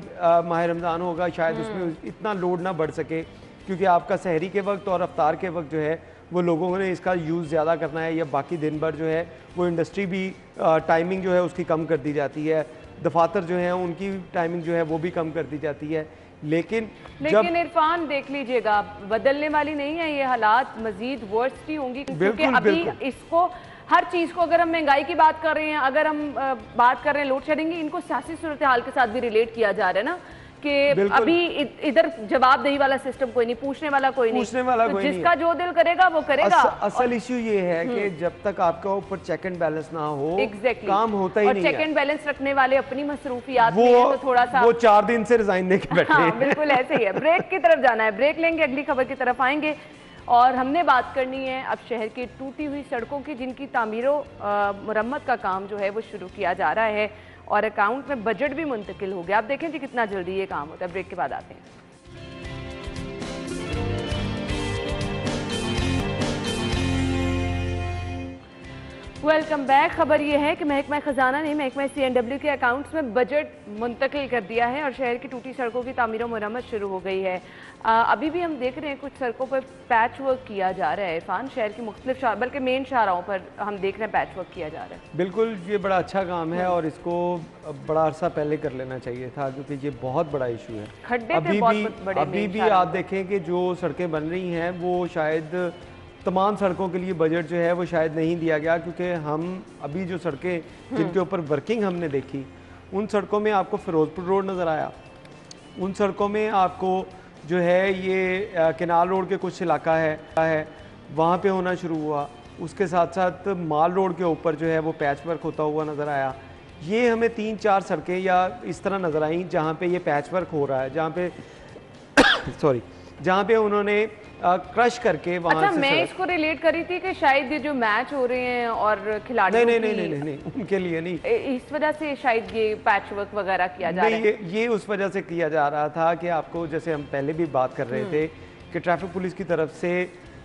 माह रमज़ान होगा, शायद उसमें इतना लोड ना बढ़ सके, क्योंकि आपका सहरी के वक्त और अफ्तार के वक्त जो है वो लोगों ने इसका यूज़ ज़्यादा करना है, या बाकी दिन भर जो है वो इंडस्ट्री भी टाइमिंग जो है उसकी कम कर दी जाती है, दफातर जो है उनकी टाइमिंग जो है वो भी कम कर दी जाती है। लेकिन इरफान देख लीजिएगा, बदलने वाली नहीं है ये हालात, मजीद वर्स्ट ही होंगी, क्योंकि अभी इसको हर चीज़ को, अगर हम महंगाई की बात कर रहे हैं, अगर हम बात कर रहे हैं लोड शेडिंग की, इनको सियासी सूरत हाल के साथ भी रिलेट किया जा रहा है ना, कि अभी इधर जवाबदेही वाला सिस्टम कोई नहीं, पूछने वाला कोई नहीं, तो जिसका जो दिल करेगा वो करेगा। असल इश्यू ये है कि जब तक आपका ऊपर चेक एंड बैलेंस ना हो, काम होता ही नहीं है। चेक एंड बैलेंस रखने वाले अपनी मसरूफियात में तो थोड़ा सा, वो 4 दिन से रिजाइन देके बैठे हैं। बिल्कुल ऐसे ही है। ब्रेक की तरफ जाना है, ब्रेक लेंगे, अगली खबर की तरफ आएंगे और हमने बात करनी है अब शहर की टूटी हुई सड़कों की, जिनकी तामीरों मुरम्मत का काम जो है वो शुरू किया जा रहा है। और अकाउंट में बजट भी मुंतकिल हो गया। आप देखें जी कितना जल्दी ये काम होता है। ब्रेक के बाद आते हैं। Welcome back. खबर यह है कि महकमा खजाना ने महकमा CNW के अकाउंट्स में बजट मुंतकिल कर दिया है और शहर की टूटी सड़कों की तामीर और मरम्मत शुरू हो गई है। अभी भी हम देख रहे हैं कुछ सड़कों पर पैच वर्क किया जा रहा है। इरफान, शहर की मुख्तलिफ बल्कि मेन शाहराहों पर हम देख रहे हैं पैच वर्क किया जा रहा है। बिल्कुल, ये बड़ा अच्छा काम है और इसको बड़ा अरसा पहले कर लेना चाहिए था क्योंकि ये बहुत बड़ा इशू है। खड्डे थे बहुत बड़े। अभी भी आप देखें कि जो सड़कें बन रही हैं वो शायद तमाम सड़कों के लिए बजट जो है वो शायद नहीं दिया गया, क्योंकि हम अभी जो सड़कें जिनके ऊपर वर्किंग हमने देखी उन सड़कों में आपको फिरोजपुर रोड नज़र आया, उन सड़कों में आपको जो है ये केनाल रोड के कुछ इलाका है वहाँ पे होना शुरू हुआ। उसके साथ साथ माल रोड के ऊपर जो है वो पैच वर्क होता हुआ नज़र आया। ये हमें 3-4 सड़कें या इस तरह नज़र आई जहाँ पे ये पैच वर्क हो रहा है, जहाँ पे जहाँ पे उन्होंने क्रश करके वहाँ अच्छा, से मैं इसको रिलेट करी थी कि शायद ये जो मैच हो रहे हैं और खिलाड़ियों नहीं, उनके लिए नहीं, इस वजह से शायद ये पैच वर्क वगैरह किया जा रहा है। ये उस वजह से किया जा रहा था कि आपको, जैसे हम पहले भी बात कर रहे थे कि ट्रैफिक पुलिस की तरफ से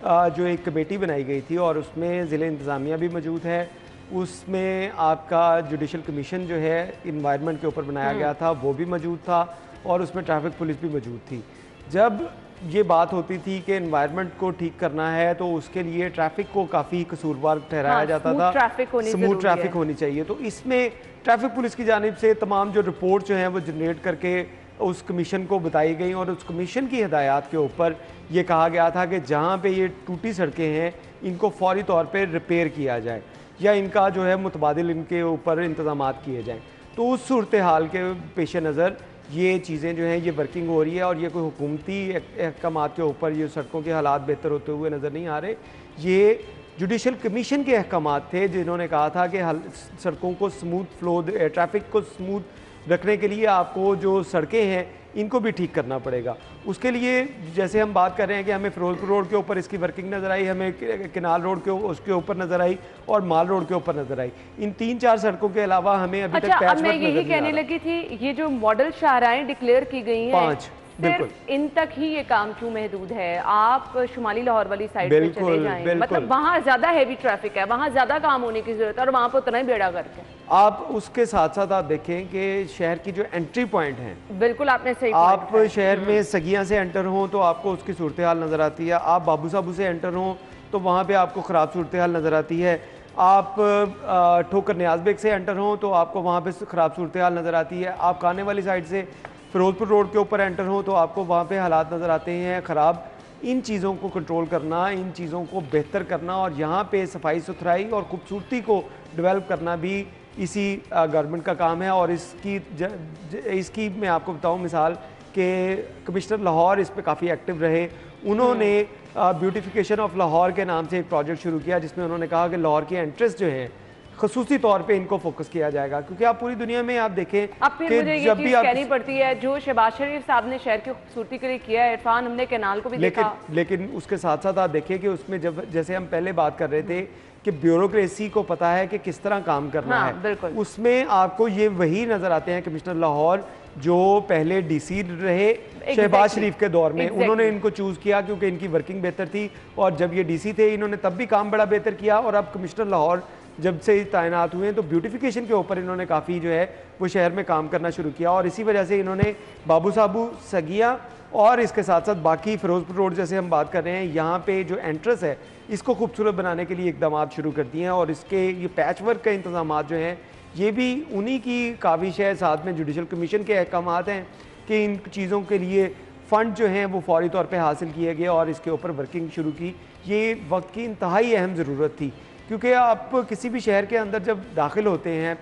जो एक कमेटी बनाई गई थी और उसमें ज़िले इंतज़ामिया भी मौजूद है, उसमें आपका जुडिशल कमीशन जो है इन्वायरमेंट के ऊपर बनाया गया था वो भी मौजूद था और उसमें ट्रैफिक पुलिस भी मौजूद थी। जब ये बात होती थी कि एनवायरनमेंट को ठीक करना है तो उसके लिए ट्रैफिक को काफ़ी कसूरवार ठहराया जाता था, स्मूथ ट्रैफिक होनी चाहिए। तो इसमें ट्रैफिक पुलिस की जानिब से तमाम जो रिपोर्ट जो हैं वो जनरेट करके उस कमीशन को बताई गई और उस कमीशन की हिदायत के ऊपर ये कहा गया था कि जहाँ पे ये टूटी सड़कें हैं इनको फौरी तौर पर रिपेयर किया जाए या इनका जो है मुतबादिल इनके ऊपर इंतजाम किए जाएँ। तो उस सूरत हाल के पेश नज़र ये चीज़ें जो हैं ये वर्किंग हो रही है और ये कोई हुकूमती अहकाम के ऊपर ये सड़कों के हालात बेहतर होते हुए नज़र नहीं आ रहे। ये जुडिशल कमीशन के अहकाम थे जिन्होंने कहा था कि सड़कों को स्मूथ फ्लो, ट्रैफिक को स्मूथ रखने के लिए आपको जो सड़कें हैं इनको भी ठीक करना पड़ेगा। उसके लिए जैसे हम बात कर रहे हैं कि हमें फिरोजपुर रोड के ऊपर इसकी वर्किंग नज़र आई, हमें केनाल रोड के उसके ऊपर नज़र आई और माल रोड के ऊपर नज़र आई। इन 3-4 सड़कों के अलावा हमें अभी तक पैच वर्क मैं यही कहने लगी थी, ये जो मॉडल शाहराहें डिक्लेयर की गई हैं 5 सिर्फ इन तक ही ये काम क्यों महदूद है? आप शुमाली लाहौर वाली साइड पे चले जाएं, मतलब वहाँ ज्यादा हैवी ट्रैफिक है, वहाँ ज्यादा काम होने की जरूरत है और वहाँ पर उतना ही बेड़ा करके आप उसके साथ साथ आप देखें कि शहर की जो एंट्री पॉइंट हैं, बिल्कुल आपने सही, आप शहर में सगिया से एंटर हों तो आपको उसकी सूरत हाल नज़र आती है, आप बाबू साबू से एंटर हों तो वहाँ पे आपको ख़राब सूरत हाल नज़र आती है, आप ठोकर न्याज बेग से एंटर हों तो आपको वहाँ पे ख़राब सूरत हाल नज़र आती है, आप काने वाली साइड से फिरोजपुर रोड के ऊपर एंटर हों तो आपको वहाँ पे हालात नज़र आते हैं ख़राब। इन चीज़ों को कंट्रोल करना, इन चीज़ों को बेहतर करना और यहाँ पे सफाई सुथराई और खूबसूरती को डेवलप करना भी इसी गवर्नमेंट का काम है। और इसकी मैं आपको बताऊँ मिसाल कि कमिश्नर लाहौर इस पर काफ़ी एक्टिव रहे। उन्होंने ब्यूटिफिकेशन ऑफ लाहौर के नाम से एक प्रोजेक्ट शुरू किया जिसमें उन्होंने कहा कि लाहौर की एंट्रेंस जो है खसूसी तौर पे इनको फोकस किया जाएगा, क्योंकि आप पूरी दुनिया में आप देखें कि जब भी कहनी पड़ती है जो शहबाज शरीफ साहब ने शहर की खूबसूरती के लिए किया है, इरफान हमने कैनाल को भी देखा, लेकिन उसके साथ साथ आप देखिए कि उसमें जैसे हम पहले बात कर रहे थे कि ब्यूरोक्रेसी को पता है कि किस तरह काम करना है, उसमें आपको ये वही नजर आते हैं कमिश्नर लाहौर जो पहले डीसी रहे शहबाज शरीफ के दौर में। उन्होंने इनको चूज किया क्योंकि इनकी वर्किंग बेहतर थी और जब ये डीसी थे इन्होंने तब भी काम बड़ा बेहतर किया और अब कमिश्नर लाहौर जब से तैनात हुए हैं तो ब्यूटिफिकेशन के ऊपर इन्होंने काफ़ी जो है वो शहर में काम करना शुरू किया और इसी वजह से इन्होंने बाबू साबू, सगिया और इसके साथ साथ बाकी फिरोजपुर रोड जैसे हम बात कर रहे हैं यहाँ पे जो एंट्रेंस है इसको खूबसूरत बनाने के लिए इकदाम शुरू कर दिए हैं और इसके ये पैच वर्क के इंतजाम जो हैं ये भी उन्हीं की काविश है, साथ में जुडिशल कमीशन के अहकाम हैं कि इन चीज़ों के लिए फ़ंड जो हैं वो फौरी तौर पर हासिल किए गए और इसके ऊपर वर्किंग शुरू की। ये वक्त की इंतहाई अहम ज़रूरत थी क्योंकि आप किसी भी शहर के अंदर जब दाखिल होते हैं,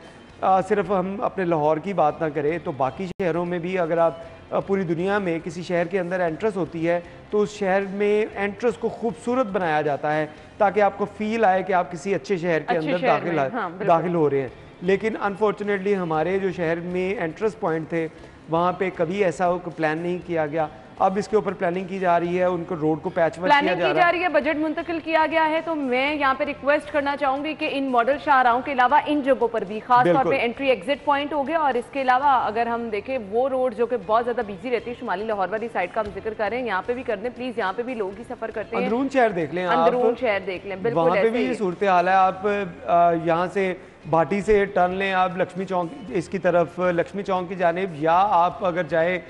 सिर्फ हम अपने लाहौर की बात ना करें तो बाकी शहरों में भी अगर आप पूरी दुनिया में किसी शहर के अंदर एंट्रेंस होती है तो उस शहर में एंट्रेंस को खूबसूरत बनाया जाता है ताकि आपको फील आए कि आप किसी अच्छे शहर के अंदर दाखिल हो रहे हैं। लेकिन अनफॉर्चुनेटली हमारे जो शहर में एंट्रेंस पॉइंट थे वहाँ पे कभी ऐसा प्लान नहीं किया गया। अब इसके ऊपर प्लानिंग की जा रही है, उनको रोड को पैच वर्क किया प्लानिंग जा की रहा जा है। रही है, बजट मुंतकिल किया गया है। तो मैं यहाँ पे रिक्वेस्ट करना चाहूंगी कि इन मॉडल शाहराहों के अलावा इन जगहों पर भी खास तौर पे एंट्री एग्जिट पॉइंट हो गया, और इसके अलावा अगर हम देखें वो रोड जो कि बहुत ज्यादा बिजी रहती है, शुमाली लाहौर वाली साइड का हम जिक्र कर रहे हैं, यहाँ पे भी कर दें प्लीज। यहाँ पे भी लोग ही सफर करते हैं, अंदरून शहर देख लें, अंदरून शहर देख लें, बिल्कुल वहाँ पे ऐसे भी ही ये है। सूरत हाल है। आप यहाँ से भाटी से टर्न लें आप लक्ष्मी चौक इसकी तरफ, लक्ष्मी चौक की जानिब, या आप अगर जाए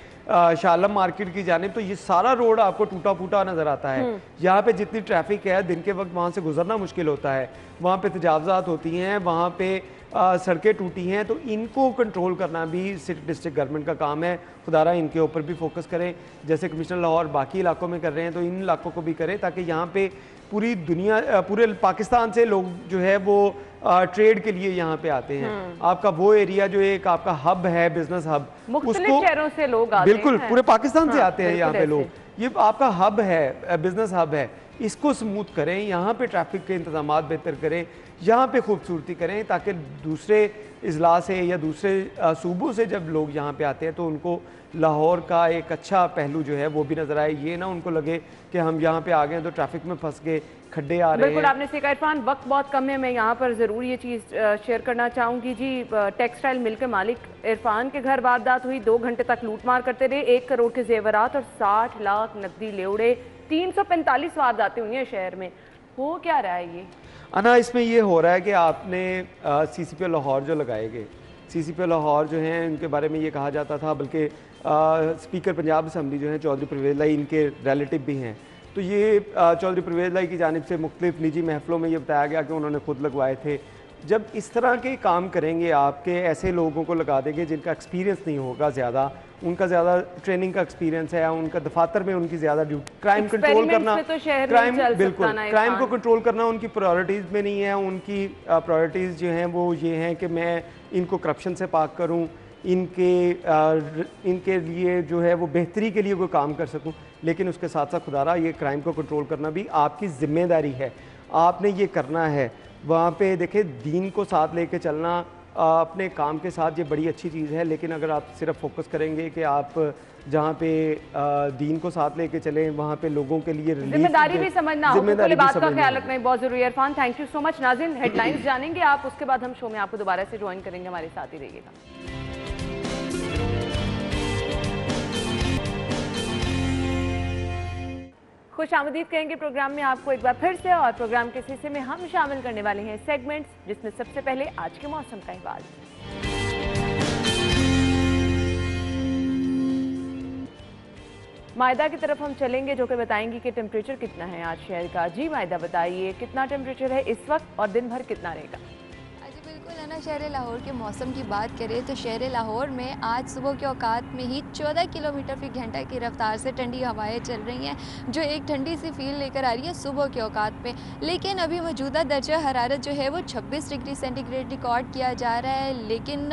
शालम मार्केट की जानिब, तो ये सारा रोड आपको टूटा फूटा नजर आता है। यहाँ पे जितनी ट्रैफिक है दिन के वक्त वहाँ से गुजरना मुश्किल होता है, वहाँ पे तजावजात होती हैं, वहाँ पे सड़कें टूटी हैं। तो इनको कंट्रोल करना भी सिटी डिस्ट्रिक्ट गवर्नमेंट का काम है। खुदारा इनके ऊपर भी फोकस करें, जैसे कमिश्नर लाहौर बाकी इलाकों में कर रहे हैं, तो इन इलाकों को भी करें, ताकि यहाँ पे पूरी दुनिया, पूरे पाकिस्तान से लोग जो है वो ट्रेड के लिए यहाँ पे आते हैं। आपका वो एरिया जो एक आपका हब है, बिजनेस हब, मुख्तलिफ शहरों से लोग आते बिल्कुल हैं, पूरे पाकिस्तान से आते हैं यहाँ पे बिल्कुल लोग। ये आपका हब है, बिजनेस हब है, इसको स्मूथ करें, यहाँ पे ट्रैफिक के इंतजामात बेहतर करें, यहाँ पे खूबसूरती करें, ताकि दूसरे अजला से या दूसरे सूबों से जब लोग यहाँ पे आते हैं तो उनको लाहौर का एक अच्छा पहलू जो है वो भी नजर आए। ये ना उनको लगे कि हम यहाँ पे आ गए तो ट्रैफिक में फंस गए, खड्डे आ रहे हैं। बिल्कुल आपने सही कहा इरफान, वक्त बहुत कम है, मैं यहाँ पर ज़रूर ये चीज़ शेयर करना चाहूँगी जी। टेक्सटाइल मिल के मालिक इरफान के घर वारदात हुई, 2 घंटे तक लूट मार करते रहे, 1 करोड़ के जेवरात और 60 लाख नकदी ले उड़े। 345 वारदातें हुई हैं शहर में। हो क्या रहा है ये अना? इसमें ये हो रहा है कि आपने CCP लाहौर जो लगाए गए, CCP लाहौर जो हैं उनके बारे में ये कहा जाता था, बल्कि स्पीकर पंजाब असम्बली जो हैं चौधरी परवेज़ लाई, इनके रिलेटिव भी हैं, तो ये चौधरी परवेज़ लाई की जानिब से मुख्तलिफ निजी महफलों में ये बताया गया कि उन्होंने खुद लगवाए थे। जब इस तरह के काम करेंगे, आपके ऐसे लोगों को लगा देंगे जिनका एक्सपीरियंस नहीं होगा, ज़्यादा उनका ज़्यादा ट्रेनिंग का एक्सपीरियंस है, उनका दफातर में उनकी ज़्यादा ड्यूटी, क्राइम कंट्रोल करना, क्राइम बिल्कुल क्राइम को कंट्रोल करना उनकी प्रायोरिटीज़ में नहीं है। उनकी प्रायोरिटीज़ जो हैं वो ये हैं कि मैं इनको करप्शन से पाक करूं, इनके लिए जो है वो बेहतरी के लिए कोई काम कर सकूं। लेकिन उसके साथ साथ खुदारा ये क्राइम को कंट्रोल करना भी आपकी जिम्मेदारी है, आपने ये करना है। वहाँ पे देखें, दीन को साथ लेके चलना अपने काम के साथ ये बड़ी अच्छी चीज़ है, लेकिन अगर आप सिर्फ फोकस करेंगे कि आप जहाँ पे दीन को साथ लेके चलें, वहाँ पे लोगों के लिए जिम्मेदारी भी समझना, जिम्मेदारी बात का ख्याल रखना बहुत जरूरी है। Irfan, thank you so much. नाज़रीन, हेडलाइंस जानेंगे आप, उसके बाद हम शो में आपको दोबारा से ज्वाइन करेंगे, हमारे साथ ही रहिएगा। खुश आमदीद कहेंगे प्रोग्राम में आपको एक बार फिर से, और प्रोग्राम के हिस्से में हम शामिल करने वाले हैं सेगमेंट्स, जिसमें सबसे पहले आज के मौसम का अहवाल। मायदा की तरफ हम चलेंगे, जो कि बताएंगी कि टेम्परेचर कितना है आज शहर का। जी मायदा, बताइए कितना टेम्परेचर है इस वक्त और दिन भर कितना रहेगा? बिल्कुल है ना, शहर लाहौर के मौसम की बात करें तो शहर लाहौर में आज सुबह के औकात में ही 14 किलोमीटर फी घंटा की रफ्तार से ठंडी हवाएं चल रही हैं, जो एक ठंडी सी फील लेकर आ रही है सुबह के औकात में। लेकिन अभी मौजूदा दर्जा हरारत जो है वो 26 डिग्री सेंटीग्रेड रिकॉर्ड किया जा रहा है। लेकिन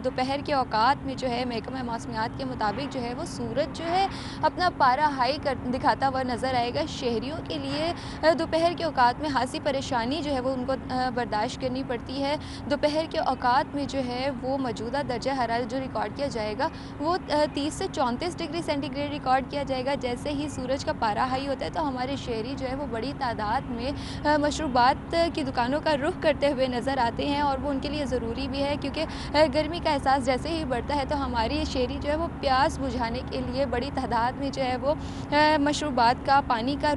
दोपहर के औकात में जो है महकमा मौसमियात के मुताबिक जो है वो सूरज जो है अपना पारा हाई दिखाता हुआ नज़र आएगा। शहरियों के लिए दोपहर के औकात में खासी परेशानी जो है वो उनको बर्दाश्त करनी पड़ती है। दोपहर के औकात में जो है वो मौजूदा दर्जा हरारत जो रिकॉर्ड किया जाएगा वो 30 से 34 डिग्री सेंटीग्रेड रिकॉर्ड किया जाएगा। जैसे ही सूरज का पारा हाई होता है तो हमारे शहरी जो है वो बड़ी तादाद में मशरूबात की दुकानों का रुख करते हुए नज़र आते हैं, और वो उनके लिए ज़रूरी भी है, क्योंकि गर्मी का एहसास जैसे ही बढ़ता है तो हमारी शहरी जो है वो प्यास बुझाने के लिए बड़ी तादाद में जो है वो मशरूबात का, पानी का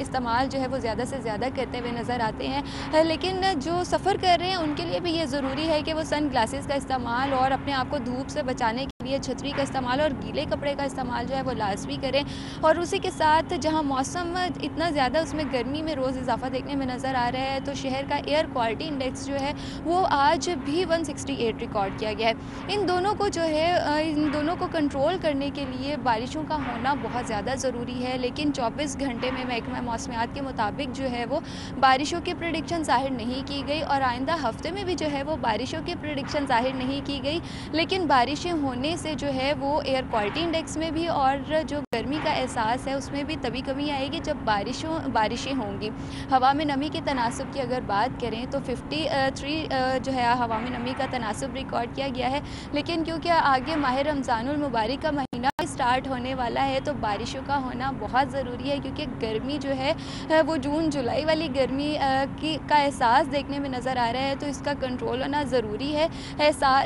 इस्तेमाल जो है वो ज़्यादा से ज़्यादा करते हुए नज़र आते हैं। लेकिन जो सफ़र कर रहे हैं उनके लिए भी ये ज़रूरी है कि वो सन ग्लासेस का इस्तेमाल और अपने आप को धूप से बचाने के लिए छतरी का इस्तेमाल और गीले कपड़े का इस्तेमाल जो है वो लाजमी करें। और उसी के साथ जहां मौसम इतना ज़्यादा उसमें गर्मी में रोज़ इजाफा देखने में नज़र आ रहा है, तो शहर का एयर क्वालिटी इंडेक्स जो है वो आज भी 168 रिकॉर्ड किया गया है। इन दोनों को जो है इन दोनों को कंट्रोल करने के लिए बारिशों का होना बहुत ज़्यादा ज़रूरी है। लेकिन 24 घंटे में महकमा मौसमियात के मुताबिक जो है वो बारिशों की प्रेडिक्शन ज़ाहिर नहीं की गई, और आइंदा हफ्ते में भी जो है वो बारिशों की प्रेडिक्शन ज़ाहिर नहीं की गई। लेकिन बारिशें होने से जो है वो एयर क्वालिटी इंडेक्स में भी और जो गर्मी का एहसास है उसमें भी तभी कमी आएगी जब बारिशें होंगी। हवा में नमी के तनासुब की अगर बात करें तो 53 जो है हवा में नमी का तनासुब रिकॉर्ड किया गया है। लेकिन क्योंकि आगे माह रमज़ानुल मुबारक का महीना स्टार्ट होने वाला है तो बारिशों का होना बहुत ज़रूरी है, क्योंकि गर्मी जो है वो जून जुलाई वाली गर्मी का एहसास देखने में नज़र आ रहा है, तो इसका कंट्रोल होना ज़रूरी है।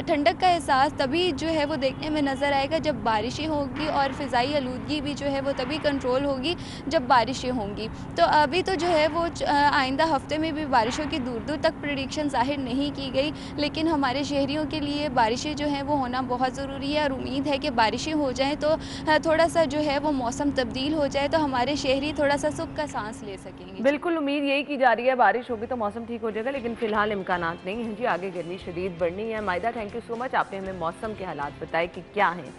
ठंडक का एहसास तभी जो है वो देखने में नज़र आएगा जब बारिशें होंगी, और फ़िज़ाई आलूदगी भी जो है वो तभी कंट्रोल होगी जब बारिशें होंगी। तो अभी तो जो है वो आइंदा हफ्ते में भी बारिशों की दूर दूर तक प्रेडिक्शन ज़ाहिर नहीं की गई, लेकिन हमारे शहरियों के लिए बारिशें जो हैं वो होना बहुत ज़रूरी है, और उम्मीद है कि बारिशें हो जाएँ तो थोड़ा सा जो है वो मौसम तब्दील हो जाए तो हमारे शहरी थोड़ा सा सुख का सांस ले सकेंगे। बिल्कुल उम्मीद यही की जा रही है, बारिश होगी तो मौसम ठीक हो जाएगा, लेकिन फिलहाल इम्कानात नहीं हैं जी, आगे गर्मी शदीद बढ़नी है। मायदा, थैंक यू सो मच, आपने हमें मौसम के हालात बताए कि क्या हैं।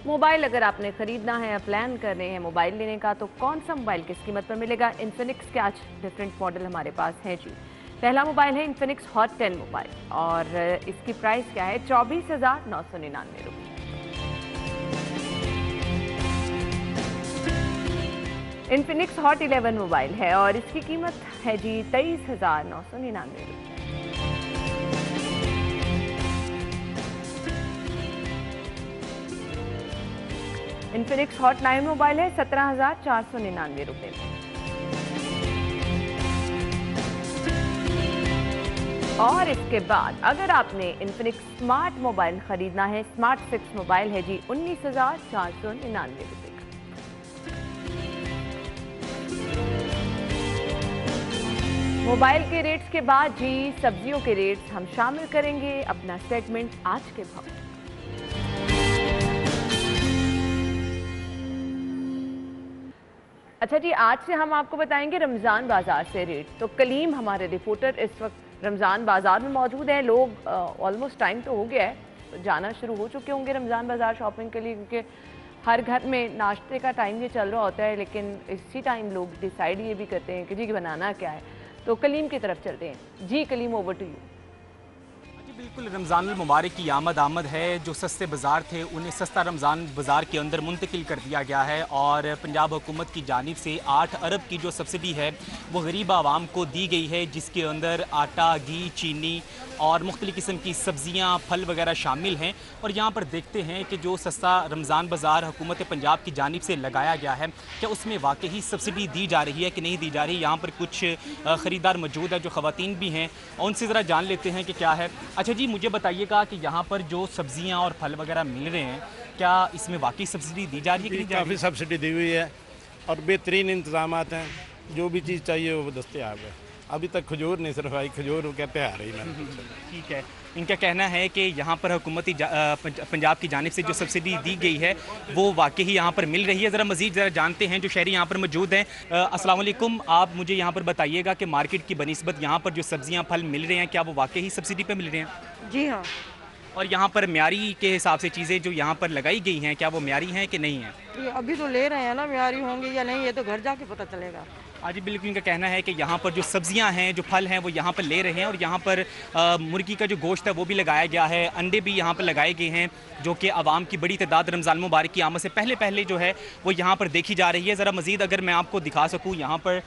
मोबाइल अगर आपने ख़रीदना है या प्लान कर रहे हैं मोबाइल लेने का, तो कौन सा मोबाइल किस कीमत पर मिलेगा? इन्फिनिक्स के आज डिफरेंट मॉडल हमारे पास हैं जी। पहला मोबाइल है इन्फिनिक्स हॉट 10 मोबाइल, और इसकी प्राइस क्या है? 24,999 रुपये। इन्फिनिक्स हॉट 11 मोबाइल है और इसकी कीमत है जी 23,999 रुपये। इन्फिनिक्स हॉट 9 मोबाइल है 17,499 रुपये में। और इसके बाद अगर आपने इन्फिनिक्स स्मार्ट मोबाइल खरीदना है, स्मार्ट 6 मोबाइल है जी 19,499 रुपये। मोबाइल के रेट्स के बाद जी सब्जियों के रेट्स हम शामिल करेंगे अपना सेगमेंट आज के भाव। अच्छा जी, आज से हम आपको बताएंगे रमज़ान बाजार से रेट। तो कलीम हमारे रिपोर्टर इस वक्त रमज़ान बाजार में मौजूद है। लोग ऑलमोस्ट टाइम तो हो गया है, तो जाना शुरू हो चुके होंगे रमज़ान बाजार शॉपिंग के लिए, क्योंकि हर घर में नाश्ते का टाइम ये चल रहा होता है, लेकिन इसी टाइम लोग डिसाइड ये भी करते हैं कि जी बनाना क्या है। तो कलीम की तरफ चलते हैं जी। Kaleem, over to you. बिल्कुल, रमज़ान मुबारक की आमद है। जो सस्ते बाज़ार थे उन्हें सस्ता रमज़ान बाज़ार के अंदर मुंतकिल कर दिया गया है, और पंजाब हुकूमत की जानिब से 8 अरब की जो सब्सिडी है वो गरीब आवाम को दी गई है, जिसके अंदर आटा, घी, चीनी और मुख्तलिफ़ किस्म की सब्ज़ियाँ, फल वगैरह शामिल हैं। और यहाँ पर देखते हैं कि जो सस्ता रमज़ान बाज़ार हुकूमत पंजाब की जानिब से लगाया गया है, क्या उसमें वाकई सब्सिडी दी जा रही है कि नहीं दी जा रही। यहाँ पर कुछ ख़रीदार मौजूद है जो ख़वातीन भी हैं, और उनसे ज़रा जान लेते हैं कि क्या है। अच्छा जी, मुझे बताइएगा कि यहाँ पर जो सब्जियाँ और फल वगैरह मिल रहे हैं, क्या इसमें वाकई सब्सिडी दी जा रही है कि नहीं? काफ़ी सब्सिडी दी हुई है और बेहतरीन इंतजाम हैं, जो भी चीज़ चाहिए वो दस्तयाब है। अभी तक खजूर नहीं सिर्फ आई, खजूर कहते आ रही है। ठीक है, इनका कहना है कि यहाँ पर हुकूमती पंजाब की जानिब से जो सब्सिडी दी गई है वो वाकई ही यहाँ पर मिल रही है। ज़रा मज़ीद ज़रा जानते हैं जो शहरी यहाँ पर मौजूद हैं। अस्सलाम वालेकुम, आप मुझे यहाँ पर बताइएगा कि मार्केट की बनिस्बत यहाँ पर जो सब्जियाँ फल मिल रहे हैं, क्या वो वाकई ही सब्सिडी पर मिल रहे हैं? जी हाँ। और यहाँ पर म्यारी के हिसाब से चीज़ें जो यहाँ पर लगाई गई हैं, क्या वो म्यारी हैं कि नहीं है? ये अभी तो ले रहे हैं ना, म्यारी होंगी या नहीं ये तो घर जाके पता चलेगा। आज बिल्कुल इनका कहना है कि यहाँ पर जो सब्जियाँ हैं, जो फल हैं, वो यहाँ पर ले रहे हैं, और यहाँ पर मुर्गी का जो गोश्त है वो भी लगाया गया है, अंडे भी यहाँ पर लगाए गए हैं, जो कि आवाम की बड़ी तादाद रमज़ान मुबारक की आमद से पहले जो है वो यहाँ पर देखी जा रही है। ज़रा मज़ीद अगर मैं आपको दिखा सकूँ, यहाँ पर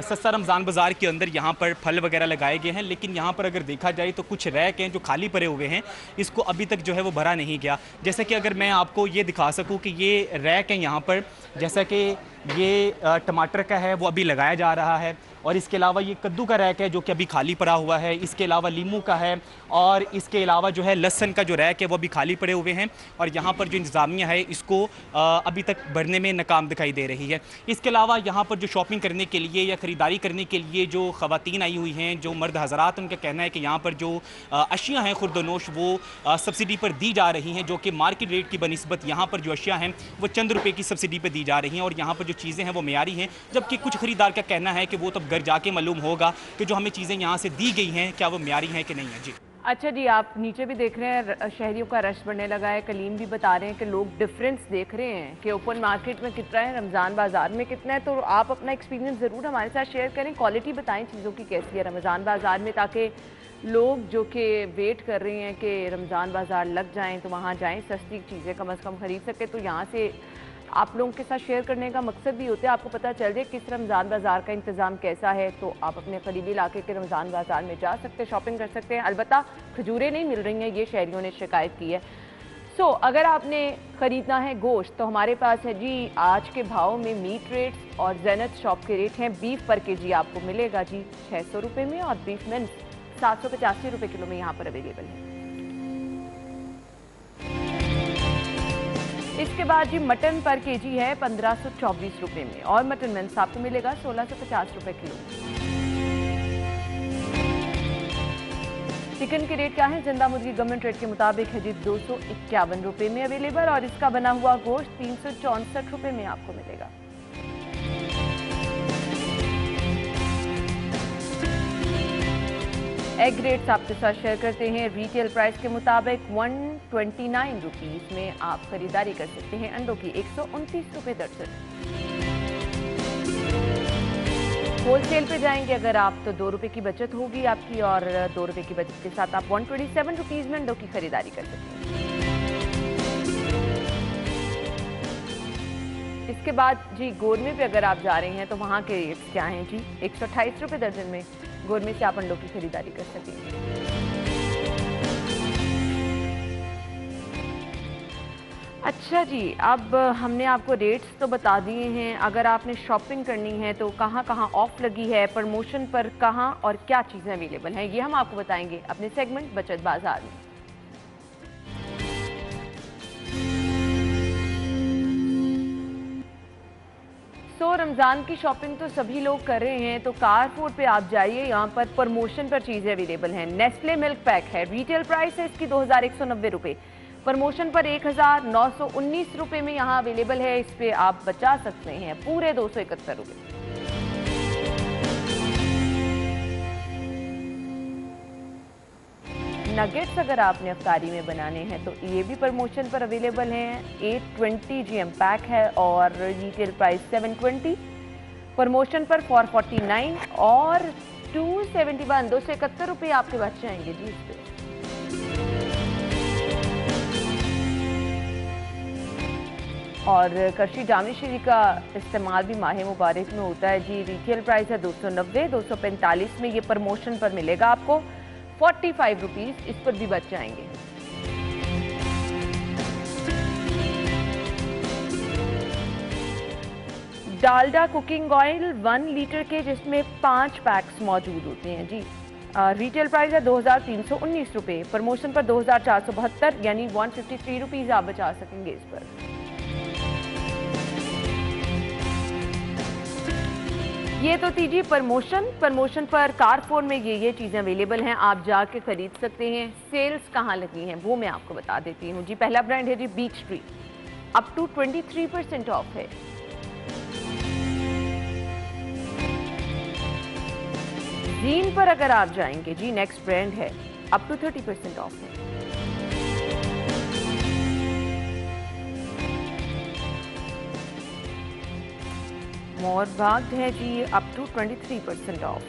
सस्ता रमज़ान बाज़ार के अंदर यहाँ पर फल वगैरह लगाए गए हैं, लेकिन यहाँ पर अगर देखा जाए तो कुछ रैक हैं जो खाली पड़े हुए हैं, इसको अभी तक जो है वो भरा नहीं गया। जैसे कि अगर मैं आपको ये दिखा सकूँ कि ये रैक है यहाँ पर, जैसा कि ये टमाटर का है वो अभी लगाया जा रहा है, और इसके अलावा ये कद्दू का रैक है जो कि अभी खाली पड़ा हुआ है, इसके अलावा लीमू का है, और इसके अलावा जो है लहसन का जो रैक है वो अभी खाली पड़े हुए हैं, और यहाँ पर जो इंतज़ामिया है इसको अभी तक भरने में नाकाम दिखाई दे रही है। इसके अलावा यहाँ पर जो शॉपिंग करने के लिए या ख़रीदारी करने के लिए जो ख़वातीन आई हुई हैं, जो मर्द हज़रात, उनका कहना है कि यहाँ पर जो अशिया हैं खुर्दनोश वो सब्सिडी पर दी जा रही हैं, जो कि मार्केट रेट की बनिस्बत यहाँ पर जो अशिया हैं वो चंद रुपये की सब्सिडी पर दी जा रही हैं, और यहाँ पर जो चीज़ें हैं वो मेयारी हैं। जबकि कुछ ख़रीदार का कहना है कि वो तब घर जाके मालूम होगा कि जो हमें चीज़ें यहाँ से दी गई हैं क्या वो मेयारी हैं कि नहीं है। जी अच्छा जी, आप नीचे भी देख रहे हैं शहरियों का रश बढ़ने लगा है। कलीम भी बता रहे हैं कि लोग डिफरेंस देख रहे हैं कि ओपन मार्केट में कितना है, रमज़ान बाज़ार में कितना है। तो आप अपना एक्सपीरियंस ज़रूर हमारे साथ शेयर करें, क्वालिटी बताएं चीज़ों की कैसी है रमज़ान बाज़ार में, ताकि लोग जो कि वेट कर रहे हैं कि रमज़ान बाज़ार लग जाएँ तो वहाँ जाएँ, सस्ती चीज़ें कम से कम ख़रीद सकें। तो यहाँ से आप लोगों के साथ शेयर करने का मकसद भी होता है आपको पता चल जाए किस रमज़ान बाज़ार का इंतज़ाम कैसा है। तो आप अपने करीबी इलाके के रमज़ान बाज़ार में जा सकते हैं, शॉपिंग कर सकते हैं। अलबत्ता खजूरें नहीं मिल रही हैं, ये शहरियों ने शिकायत की है। अगर आपने ख़रीदना है गोश्त तो हमारे पास है जी आज के भाव में मीट रेट्स और ज़ैनत शॉप के रेट हैं। बीफ पर केजी आपको मिलेगा जी 600 रुपये में और बीफ मिन्स 785 रुपये किलो में यहाँ पर अवेलेबल है। इसके बाद जी मटन पर केजी है 1524 रुपये में और मटन मिन्स आपको मिलेगा 1650 रुपये किलो। चिकन के रेट क्या है? जिंदा मुर्गी गवर्नमेंट रेट के मुताबिक है जी 251 रुपये में अवेलेबल और इसका बना हुआ गोश्त 364 रुपये में आपको मिलेगा। एग रेट्स आपके साथ शेयर करते हैं। रिटेल प्राइस के मुताबिक 129 रुपीज़ में आप खरीदारी कर सकते हैं अंडों की 129 रुपये दर्जन। होलसेल पे जाएंगे अगर आप तो 2 रुपये की बचत होगी आपकी और 2 रुपये की बचत के साथ आप 127 रुपीज़ में अंडों की खरीदारी कर सकते हैं। इसके बाद जी गोरमे पे अगर आप जा रहे हैं तो वहाँ के रेट्स क्या हैं जी? 128 रुपये दर्जन में गोरमे से आप अंडों की खरीदारी कर सकेंगे। अच्छा जी, अब हमने आपको रेट्स तो बता दिए हैं। अगर आपने शॉपिंग करनी है तो कहाँ कहाँ ऑफ लगी है, प्रमोशन पर कहाँ और क्या चीज़ें अवेलेबल हैं, ये हम आपको बताएंगे अपने सेगमेंट बचत बाजार में। रमज़ान की शॉपिंग तो सभी लोग कर रहे हैं तो कारफोर पे आप जाइए, यहाँ पर प्रमोशन पर चीज़ें अवेलेबल हैं। नेस्ले मिल्क पैक है, रिटेल प्राइस है इसकी 2190 रुपये, प्रमोशन पर 1919 रुपये में यहाँ अवेलेबल है। इस पे आप बचा सकते हैं पूरे 271 रुपये। नगेट्स अगर आपने अफ्तारी में बनाने हैं तो ये भी प्रमोशन पर अवेलेबल हैं। 820 GM पैक है और रिटेल प्राइस 720, प्रमोशन पर 449 और 271 271 रुपये आपके बच जाएंगे जी इस पे। और करशी जामी शीरी का इस्तेमाल भी माह मुबारक में होता है जी। रिटेल प्राइस है 290, 245 में ये प्रमोशन पर मिलेगा आपको 45 रुपीज़, इस पर भी बच जाएंगे। डालडा कुकिंग ऑयल 1 लीटर के जिसमें 5 पैक्स मौजूद होते हैं जी। रिटेल प्राइस है 2319 रुपये, प्रमोशन पर 2472 यानी 153 रुपीज़ आप बचा सकेंगे इस पर। ये तो थी जी प्रमोशन पर कारफोन में ये चीज़ें अवेलेबल हैं, आप जाके खरीद सकते हैं। सेल्स कहाँ लगी हैं वो मैं आपको बता देती हूँ जी। पहला ब्रांड है जी Beech Tree, up to 23% off है। जीन पर अगर आप जाएंगे जी, नेक्स्ट ब्रांड है, अप टू 30% ऑफ है। मोर बाग है जी, अप टू 23% ऑफ।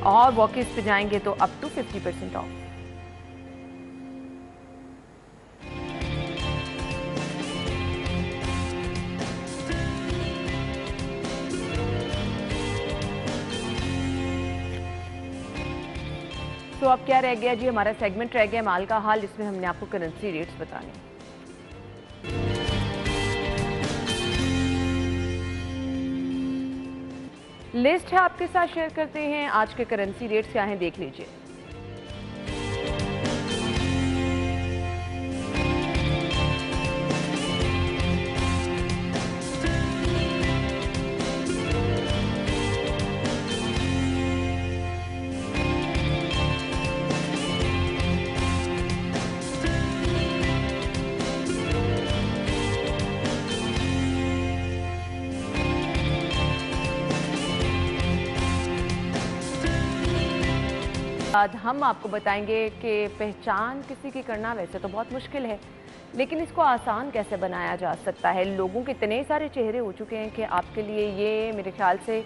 और वॉकिस पे जाएंगे तो अप टू 50% ऑफ। तो अब क्या रह गया जी, हमारा सेगमेंट रह गया माल का हाल, जिसमें हमने आपको करेंसी रेट्स बताने। लिस्ट है आपके साथ शेयर करते हैं। आज के करेंसी रेट्स क्या हैं देख लीजिए। बाद हम आपको बताएंगे कि पहचान किसी की करना वैसे तो बहुत मुश्किल है, लेकिन इसको आसान कैसे बनाया जा सकता है। लोगों के इतने सारे चेहरे हो चुके हैं कि आपके लिए ये मेरे ख्याल से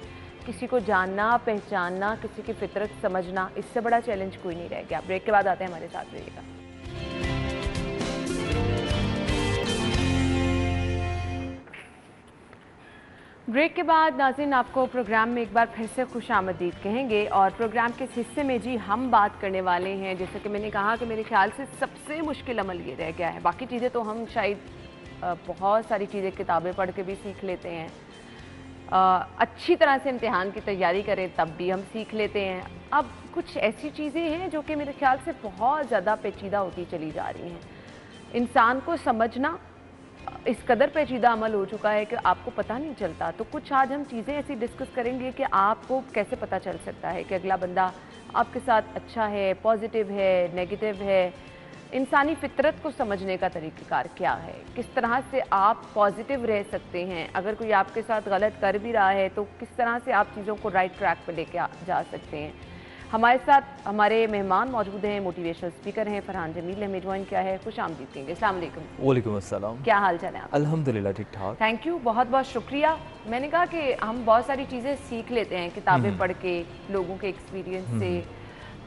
किसी को जानना, पहचानना, किसी की फितरत समझना, इससे बड़ा चैलेंज कोई नहीं रह गया। ब्रेक के बाद आते हैं, हमारे साथ रहिएगा। ब्रेक के बाद नाज़रीन आपको प्रोग्राम में एक बार फिर से खुशामदीद कहेंगे और प्रोग्राम के इस हिस्से में जी हम बात करने वाले हैं, जैसे कि मैंने कहा कि मेरे ख्याल से सबसे मुश्किल अमल ये रह गया है। बाकी चीज़ें तो हम शायद बहुत सारी चीज़ें किताबें पढ़ के भी सीख लेते हैं, अच्छी तरह से इम्तिहान की तैयारी करें तब भी हम सीख लेते हैं। अब कुछ ऐसी चीज़ें हैं जो कि मेरे ख्याल से बहुत ज़्यादा पेचीदा होती चली जा रही हैं। इंसान को समझना इस कदर पेचीदा अमल हो चुका है कि आपको पता नहीं चलता। तो कुछ आज हम चीज़ें ऐसी डिस्कस करेंगे कि आपको कैसे पता चल सकता है कि अगला बंदा आपके साथ अच्छा है, पॉजिटिव है, नेगेटिव है। इंसानी फितरत को समझने का तरीक़ाकार क्या है, किस तरह से आप पॉजिटिव रह सकते हैं, अगर कोई आपके साथ गलत कर भी रहा है तो किस तरह से आप चीज़ों को राइट ट्रैक पर लेके जा सकते हैं। हमारे साथ हमारे मेहमान मौजूद हैं, मोटिवेशनल स्पीकर हैं फरहान जमील, हमें ज्वाइन किया है। खुश आमदीद कहेंगे। अस्सलाम वालेकुम। वालेकुम अस्सलाम। क्या हाल चाल है आप? अल्हम्दुलिल्लाह ठीक ठाक। थैंक यू, बहुत बहुत शुक्रिया। मैंने कहा कि हम बहुत सारी चीज़ें सीख लेते हैं किताबें पढ़ के, लोगों के एक्सपीरियंस से,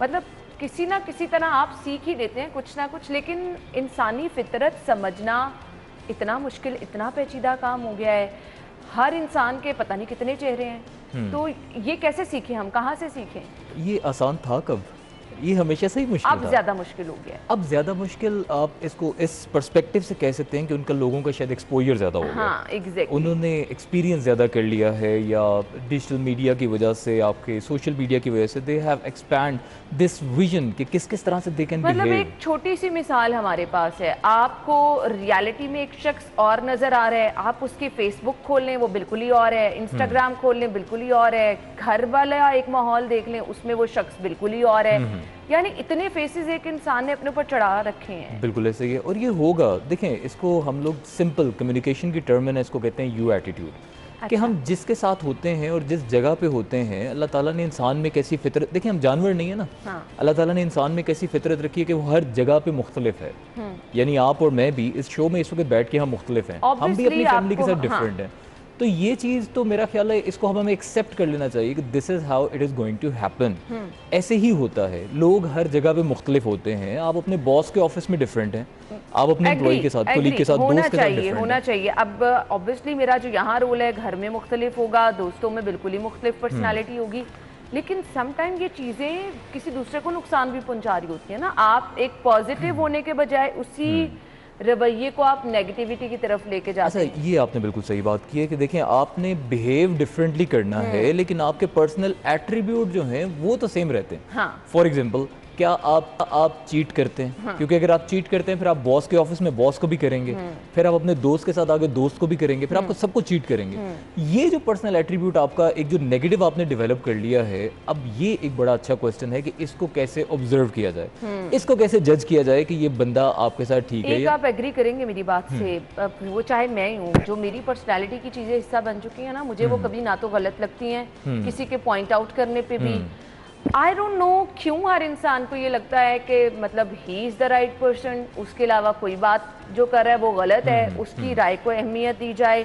मतलब किसी ना किसी तरह आप सीख ही लेते हैं कुछ ना कुछ। लेकिन इंसानी फितरत समझना इतना मुश्किल, इतना पेचीदा काम हो गया है। हर इंसान के पता नहीं कितने चेहरे हैं, तो ये कैसे सीखें हम, कहाँ से सीखें? ये आसान था कब? ये हमेशा से ही मुश्किल अब था। ज़्यादा मुश्किल हो गया है। अब ज़्यादा मुश्किल आप इसको इस पर्सपेक्टिव से कह सकते हैं कि उनका लोगों का शायद एक्सपोजर ज़्यादा हो गया। हाँ, एग्जैक्टली। उन्होंने एक्सपीरियंस ज़्यादा कर लिया है, या डिजिटल मीडिया की वजह से, आपके सोशल मीडिया की वजह से they have expand this vision कि किस किस तरह से दे कैन मतलब बिहेव। एक छोटी सी मिसाल हमारे पास है, आपको रियलिटी में एक शख्स और नज़र आ रहा है, आप उसकी फेसबुक खोल लें वो बिल्कुल ही और है, इंस्टाग्राम खोल लें बिल्कुल ही और है, घर वाला एक माहौल देख लें उसमें वो शख्स बिल्कुल ही और है। यानी इतने फेसेस एक इंसान ने अपने ऊपर चढ़ा रखे हैं। बिल्कुल ऐसे ही है, और ये होगा। देखें, इसको हम लोग सिंपल कम्युनिकेशन की टर्म में इसको कहते हैं यू एटीट्यूड। कि हम जिसके साथ होते हैं और जिस जगह पे होते हैं, अल्लाह ताला ने इंसान में कैसी फितरत, देखिए हम जानवर नहीं है ना। हाँ। अल्लाह ताला ने इंसान में कैसी फितरत रखी है कि वो हर जगह पे मुख्तलिफ है। यानी आप और मैं भी इस शो में इस वक्त बैठ के हम मुख्तलिफ हैं, हम भी अपनी फैमिली के साथ डिफरेंट हैं। तो ये चीज़ तो मेरा ख्याल है इसको हमें एक्सेप्ट कर लेना चाहिए कि this is how it is going to happen. ऐसे ही होता है, लोग हर जगह पे मुख्तलिफ होते हैं। आप अपने बॉस के ऑफिस में डिफरेंट हैं, आप अपने एम्प्लॉई के साथ, कोलीग के साथ, दोस्त के साथ डिफरेंट होना चाहिए। अब ऑब्वियसली मेरा जो यहाँ रोल है घर में मुख्तलिफ होगा, दोस्तों में बिल्कुल ही मुख्तलिफ पर्सनैलिटी होगी, लेकिन समटाइम ये चीज़ें किसी दूसरे को नुकसान भी पहुँचा रही होती है ना। आप एक पॉजिटिव होने के बजाय उसी रवैये को आप नेगेटिविटी की तरफ लेके जाते हैं। अच्छा, ये आपने बिल्कुल सही बात की है कि देखें, आपने बिहेव डिफरेंटली करना है, लेकिन आपके पर्सनल एट्रीब्यूट जो हैं वो तो सेम रहते हैं। हाँ। फॉर एग्जांपल, क्या आप चीट करते हैं? हाँ। क्योंकि अगर आप चीट करते हैं फिर आप बॉस के ऑफिस में बॉस को भी करेंगे, फिर आप अपने दोस्त के साथ आगे दोस्त को भी करेंगे, फिर आपको सबको चीट करेंगे। ये जो पर्सनल एट्रीब्यूट आपका एक जो नेगेटिव आपने डेवलप कर लिया है, अब ये एक बड़ा अच्छा क्वेश्चन है कि इसको कैसे ऑब्जर्व किया जाए, इसको कैसे जज किया जाए कि ये बंदा आपके साथ ठीक है। आप एग्री करेंगे मेरी बात से, वो चाहे मैं ही हूँ, जो मेरी पर्सनैलिटी की चीजें हिस्सा बन चुकी है ना, मुझे वो कभी ना तो गलत लगती हैं, किसी के पॉइंट आउट करने पे भी। आई डोंट नो क्यों हर इंसान को ये लगता है कि मतलब ही इज द राइट पर्सन, उसके अलावा कोई बात जो कर रहा है वो गलत है, उसकी राय को अहमियत दी जाए,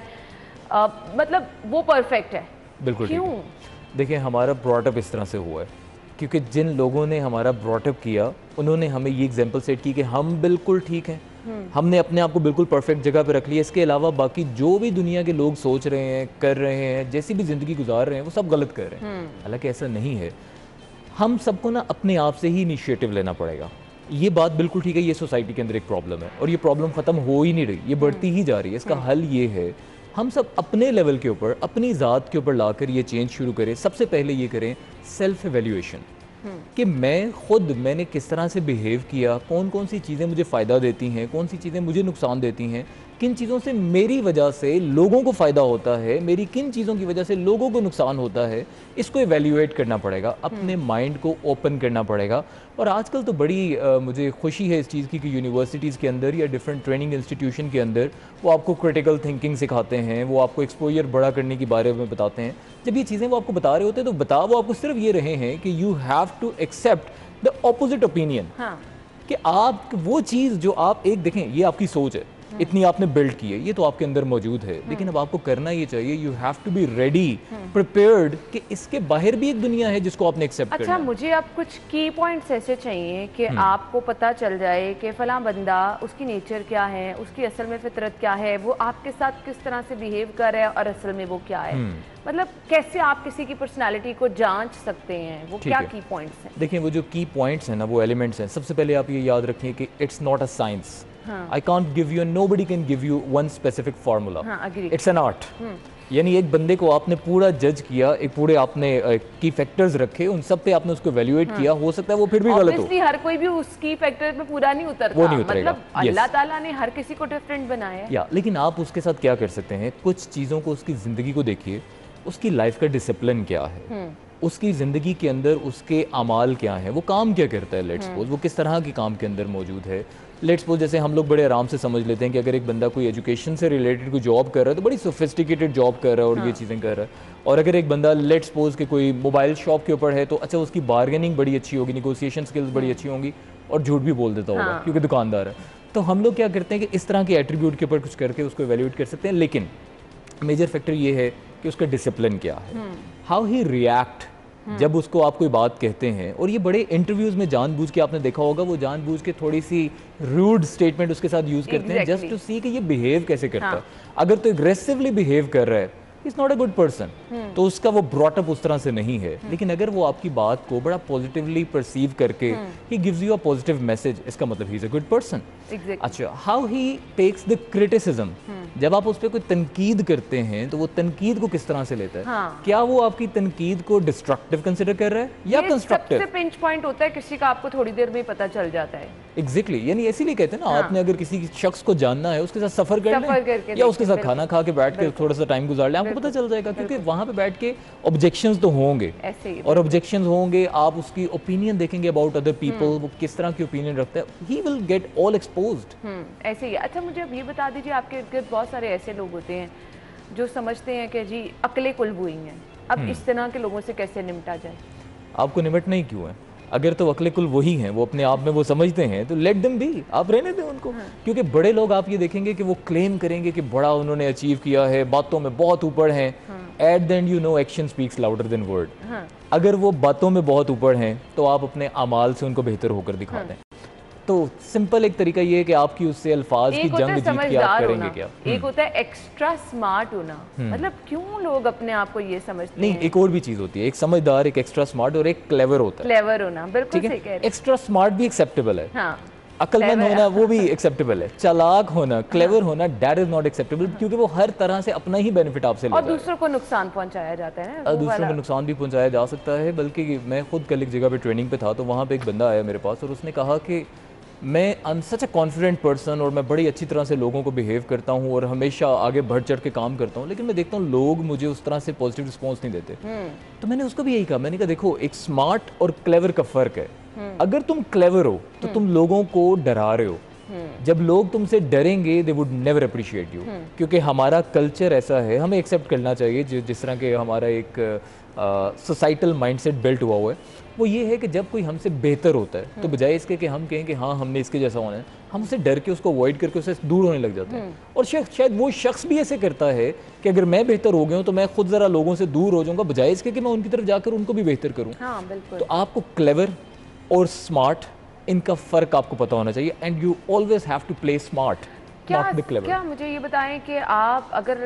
मतलब वो परफेक्ट है। बिल्कुल क्यों? देखिए, हमारा ब्रॉटअप इस तरह से हुआ है क्योंकि जिन लोगों ने हमारा ब्रॉटअप किया उन्होंने हमें ये एग्जाम्पल सेट की कि हम बिल्कुल ठीक हैं, हमने अपने आप को बिल्कुल परफेक्ट जगह पे रख लिया। इसके अलावा बाकी जो भी दुनिया के लोग सोच रहे हैं, कर रहे हैं, जैसी भी ज़िंदगी गुजार रहे हैं, वो सब गलत कर रहे हैं। हालांकि ऐसा नहीं है। हम सबको ना अपने आप से ही इनिशिएटिव लेना पड़ेगा। ये बात बिल्कुल ठीक है, ये सोसाइटी के अंदर एक प्रॉब्लम है और ये प्रॉब्लम ख़त्म हो ही नहीं रही, ये बढ़ती ही जा रही है। इसका हल ये है, हम सब अपने लेवल के ऊपर, अपनी ज़ात के ऊपर लाकर ये चेंज शुरू करें। सबसे पहले ये करें सेल्फ एवेल्यूएशन कि मैंने किस तरह से बिहेव किया, कौन कौन सी चीज़ें मुझे फ़ायदा देती हैं, कौन सी चीज़ें मुझे नुकसान देती हैं, किन चीज़ों से मेरी वजह से लोगों को फ़ायदा होता है, मेरी किन चीज़ों की वजह से लोगों को नुकसान होता है। इसको एवेल्यूएट करना पड़ेगा, अपने माइंड को ओपन करना पड़ेगा। और आजकल तो बड़ी मुझे खुशी है इस चीज़ की कि यूनिवर्सिटीज़ के अंदर या डिफरेंट ट्रेनिंग इंस्टीट्यूशन के अंदर वो आपको क्रिटिकल थिंकिंग सिखाते हैं, वो आपको एक्सपोजर बड़ा करने के बारे में बताते हैं। जब ये चीज़ें वो आपको बता रहे होते हैं तो बता वो आपको सिर्फ ये रहे हैं कि you have to accept the opposite opinion. कि आप वो चीज़ जो आप एक देखें, ये आपकी सोच है इतनी आपने बिल्ड की है, ये तो आपके अंदर मौजूद है, लेकिन अब आपको करना ये चाहिए, you have to be ready, prepared कि इसके बाहर भी एक दुनिया है जिसको आपने एक्सेप्ट करना अच्छा, है। मुझे अब कुछ की पॉइंट्स ऐसे चाहिए कि आपको पता चल जाए कि फला बंदा, उसकी नेचर क्या है, उसकी असल में फितरत क्या है, वो आपके साथ किस तरह से बिहेव कर रहा है और असल में वो क्या है। मतलब कैसे आप किसी की पर्सनालिटी को जांच सकते हैं, वो क्या है। की पॉइंट्स हैं? देखिए वो जो की पॉइंट्स हैं ना, वो एलिमेंट्स हैं। सबसे पहले आप ये याद रखिए कि it's not a science, I can't give you, nobody can give you one specific formula, it's an art. यानी एक बंदे को आपने पूरा जज किया, एक पूरे आपने की फैक्टर्स रखे, उन सब पे आपने उसको एवेल्युएट किया, हो सकता है वो फिर भी गलत हो। Obviously, हर कोई भी उसकी फैक्टर पे पूरा नहीं उतरता, वो नहीं उतरेगा, मतलब अल्लाह ताला ने हर किसी को डिफरेंट बनाया है। या लेकिन आप उसके साथ क्या कर सकते हैं, कुछ चीज़ों को, उसकी ज़िंदगी को देखिए, उसकी लाइफ का डिसिप्लिन क्या है, उसकी ज़िंदगी के अंदर उसके अमाल क्या है, वो काम क्या करता है, लेट्स सपोज वो किस तरह के काम के अंदर मौजूद है। लेट्स सपोज जैसे हम लोग बड़े आराम से समझ लेते हैं कि अगर एक बंदा कोई एजुकेशन से रिलेटेड कोई जॉब कर रहा है तो बड़ी सोफिस्टिकेटेड जॉब कर रहा है और ये चीज़ें कर रहा है, और अगर एक बंदा लेट्स सपोज कि कोई मोबाइल शॉप के ऊपर है तो अच्छा उसकी बार्गेनिंग बड़ी अच्छी होगी, निगोसिएशन स्किल्स बड़ी अच्छी होंगी, और झूठ भी बोल देता होगा क्योंकि दुकानदार है। तो हम लोग क्या करते हैं कि इस तरह के एट्रीब्यूट के ऊपर कुछ करके उसको एवेल्यूएट कर सकते हैं, लेकिन मेजर फैक्टर ये है कि उसका डिसिप्लिन क्या है, हाउ ही रिएक्ट जब उसको आप कोई बात कहते हैं। और ये बड़े इंटरव्यूज में जानबूझ के आपने देखा होगा, वो जानबूझ के थोड़ी सी रूड स्टेटमेंट उसके साथ यूज करते हैं जस्ट टू सी कि ये बिहेव कैसे करता है। अगर तो एग्रेसिवली बिहेव कर रहा है, is not a good person, तो उसका वो ब्रॉटअप उस तरह से नहीं है। लेकिन अगर वो आपकी बात को बड़ा पॉजिटिवली परसीव करके ही gives you a positive message, इसका मतलब ही इज अ गुड पर्सन। अच्छा, how he takes the criticism, जब आप उस पर कोई तनकीद करते हैं तो वो तनकीद को किस तरह से लेता है, क्या वो आपकी तनकीद को डिस्ट्रक्टिव कंसिडर कर रहा है या कंस्ट्रक्टिव। सबसे पिंच पॉइंट होता है किसी का, आपको थोड़ी देर में पता चल जाता है। एग्जैक्टली, यानी इसीलिए कहते हैं ना, आपने अगर किसी शख्स को जानना है उसके साथ सफर कर लें या उसके साथ खाना खा के बैठ के थोड़ा सा टाइम गुजार लें, आपको पता चल जाएगा। क्योंकि वहां पे बैठ के ऑब्जेक्शंस तो होंगे, और ऑब्जेक्शंस होंगे, आप उसकी ओपिनियन देखेंगे अबाउट अदर पीपल, वो किस तरह की ओपिनियन रखता है, he will get all exposed. ऐसे ही। अच्छा, मुझे अब ये बता दीजिए, आपके इर्द बहुत सारे ऐसे लोग होते हैं जो समझते हैं कि जी अकलें कुल हुई हैं, अब इस तरह के लोगों से कैसे निपटा जाए? आपको निपटना ही क्यों है? अगर तो अकले कुल वही हैं, वो अपने आप में वो समझते हैं, तो लेट देम बी, आप रहने दें उनको। क्योंकि बड़े लोग आप ये देखेंगे कि वो क्लेम करेंगे कि बड़ा उन्होंने अचीव किया है, बातों में बहुत ऊपर हैं, at the end you know action speaks louder than word. अगर वो बातों में बहुत ऊपर हैं तो आप अपने अमाल से उनको बेहतर होकर दिखा दें। तो सिंपल एक तरीका ये है कि आपकी उससे अल्फाज की जंग जीत के आप करेंगे क्या। एक होता है एक्स्ट्रा स्मार्ट होना, मतलब क्यों लोग अपने आप को ये समझते नहीं, एक और भी चीज होती है, एक समझदार, एक एक्स्ट्रा स्मार्ट और एक क्लेवर होता है। क्लेवर होना, बिल्कुल सही कह रहे हैं। एक्स्ट्रा स्मार्ट भी एक्सेप्टेबल है, अक्लमंद होना वो भी एक्सेप्टेबल है, चालाक होना, क्लेवर होना, दैट इज नॉट एक्सेप्टेबल, क्योंकि वो हर तरह से अपना ही बेनिफिट आपसे लेता है। और दूसरों को नुकसान पहुंचाया जाता है ना, दूसरों को नुकसान भी पहुंचाया जा सकता है। बल्कि मैं खुद कल एक जगह पे ट्रेनिंग पे था, तो वहाँ पे एक बंदा आया मेरे पास और उसने कहा कि मैं I am such a confident person और मैं बड़ी अच्छी तरह से लोगों को बिहेव करता हूँ और हमेशा आगे बढ़ चढ़ के काम करता हूँ, लेकिन मैं देखता हूँ लोग मुझे उस तरह से पॉजिटिव रिस्पॉन्स नहीं देते। तो मैंने उसको भी यही कहा, मैंने कहा देखो, एक स्मार्ट और क्लेवर का फ़र्क है। अगर तुम क्लेवर हो तो तुम लोगों को डरा रहे हो, जब लोग तुमसे डरेंगे they would never appreciate you, क्योंकि हमारा कल्चर ऐसा है, हमें एक्सेप्ट करना चाहिए जिस तरह के हमारा एक सोसाइटल माइंडसेट बिल्ट हुआ है, वो ये है कि जब कोई हमसे बेहतर होता है तो बजाय इसके कि हम कहें कि हाँ हमने इसके जैसा होना है, हम उससे डर के उसको अवॉइड करके उससे दूर होने लग जाते हैं। और शायद वो शख्स भी ऐसे करता है कि अगर मैं बेहतर हो गया हूँ तो मैं खुद ज़रा लोगों से दूर हो जाऊँगा, बजाय इसके कि मैं उनकी तरफ जाकर उनको भी बेहतर करूँ। तो आपको क्लेवर और स्मार्ट, इनका फ़र्क आपको पता होना चाहिए, and you always have to play smart. क्या मुझे ये बताएं कि आप अगर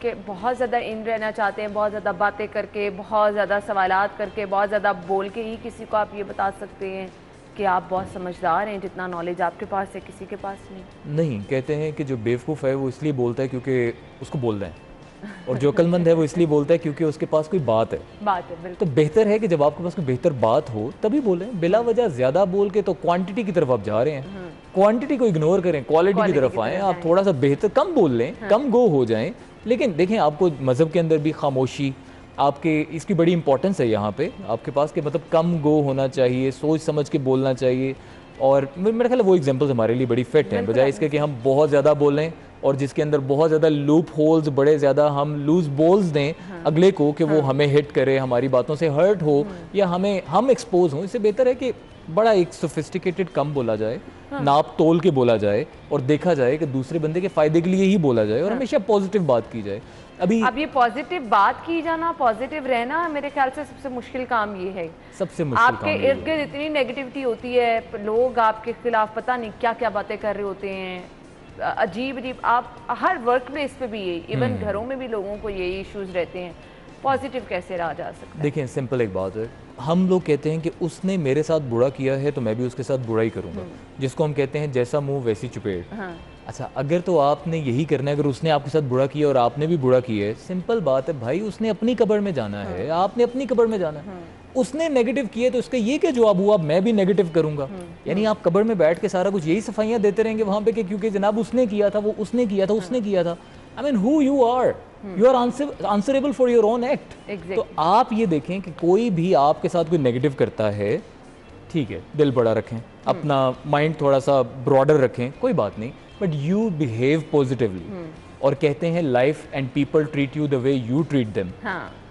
के बहुत ज़्यादा इन रहना चाहते हैं, बहुत ज़्यादा बातें करके, बहुत ज़्यादा सवालात करके, बहुत ज़्यादा बोल के ही किसी को आप ये बता सकते हैं कि आप बहुत समझदार हैं, जितना नॉलेज आपके पास है किसी के पास नहीं? कहते हैं कि जो बेवकूफ़ है वो इसलिए बोलता है क्योंकि उसको बोलना है, और जो अक्लमंद है वो इसलिए बोलता है क्योंकि उसके पास कोई बात है। तो बेहतर है कि जब आपके पास कोई बेहतर बात हो तभी बोलें। बिला वजह ज़्यादा बोल के तो क्वांटिटी की तरफ आप जा रहे हैं, क्वांटिटी को इग्नोर करें, क्वालिटी की तरफ आएँ। आप थोड़ा सा बेहतर कम बोल लें, कम गो हो जाएं। लेकिन देखें, आपको मज़हब के अंदर भी खामोशी, आपके इसकी बड़ी इंपॉर्टेंस है यहाँ पे आपके पास, कि मतलब कम गो होना चाहिए, सोच समझ के बोलना चाहिए। और मेरा ख्याल है वो एग्जांपल्स हमारे लिए बड़ी फिट हैं, बजाय इसके कि हम बहुत ज़्यादा बोलें और जिसके अंदर बहुत ज़्यादा लूप होल्स, बड़े ज़्यादा हम लूज बॉल्स दें अगले को कि वो हमें हिट करे, हमारी बातों से हर्ट हो या हम एक्सपोज हों। इससे बेहतर है कि बड़ा एक सोफिस्टिकेटेड कम बोला जाए, नाप तोल के बोला जाए और देखा जाए कि दूसरे बंदे के फ़ायदे के लिए ही बोला जाए और हमेशा पॉजिटिव बात की जाए। अभी अब ये पॉजिटिव बात की जाना, पॉजिटिव रहना मेरे ख्याल से सबसे मुश्किल काम ये है। सबसे मुश्किल आपके काम ये इर्द गिर्द इतनी नेगेटिविटी होती है, लोग आपके खिलाफ पता नहीं क्या क्या बातें कर रहे होते हैं, अजीब अजीब। आप हर वर्क प्लेस पे भी यही, इवन घरों में भी लोगों को यही इश्यूज रहते हैं। पॉजिटिव कैसे रहा जा सकता है? देखें, सिंपल एक बात है, हम लोग कहते हैं कि उसने मेरे साथ बुरा किया है तो मैं भी उसके साथ बुरा ही करूंगा, जिसको हम कहते हैं जैसा मुंह वैसी चपेट। हाँ। अच्छा, अगर तो आपने यही करना है, अगर उसने आपके साथ बुरा किया और आपने भी बुरा किया है, सिंपल बात है भाई, उसने अपनी कब्र में जाना है, आपने अपनी कब्र में जाना है। उसने नेगेटिव किए तो इसका ये क्या जवाब हुआ, मैं भी नेगेटिव करूंगा? यानी आप कब्र में बैठ के सारा कुछ यही सफाइयां देते रहेंगे वहां पे कि क्योंकि जनाब उसने किया था, वो उसने किया था, उसने किया था। I mean who you are answerable for your own act. तो आप ये देखें कि कोई भी आपके साथ कोई नेगेटिव करता है, ठीक है, दिल बड़ा रखें, अपना माइंड थोड़ा सा ब्रॉडर रखें, कोई बात नहीं, बट यू बिहेव पॉजिटिवली। और कहते हैं life and people treat you the way you treat them.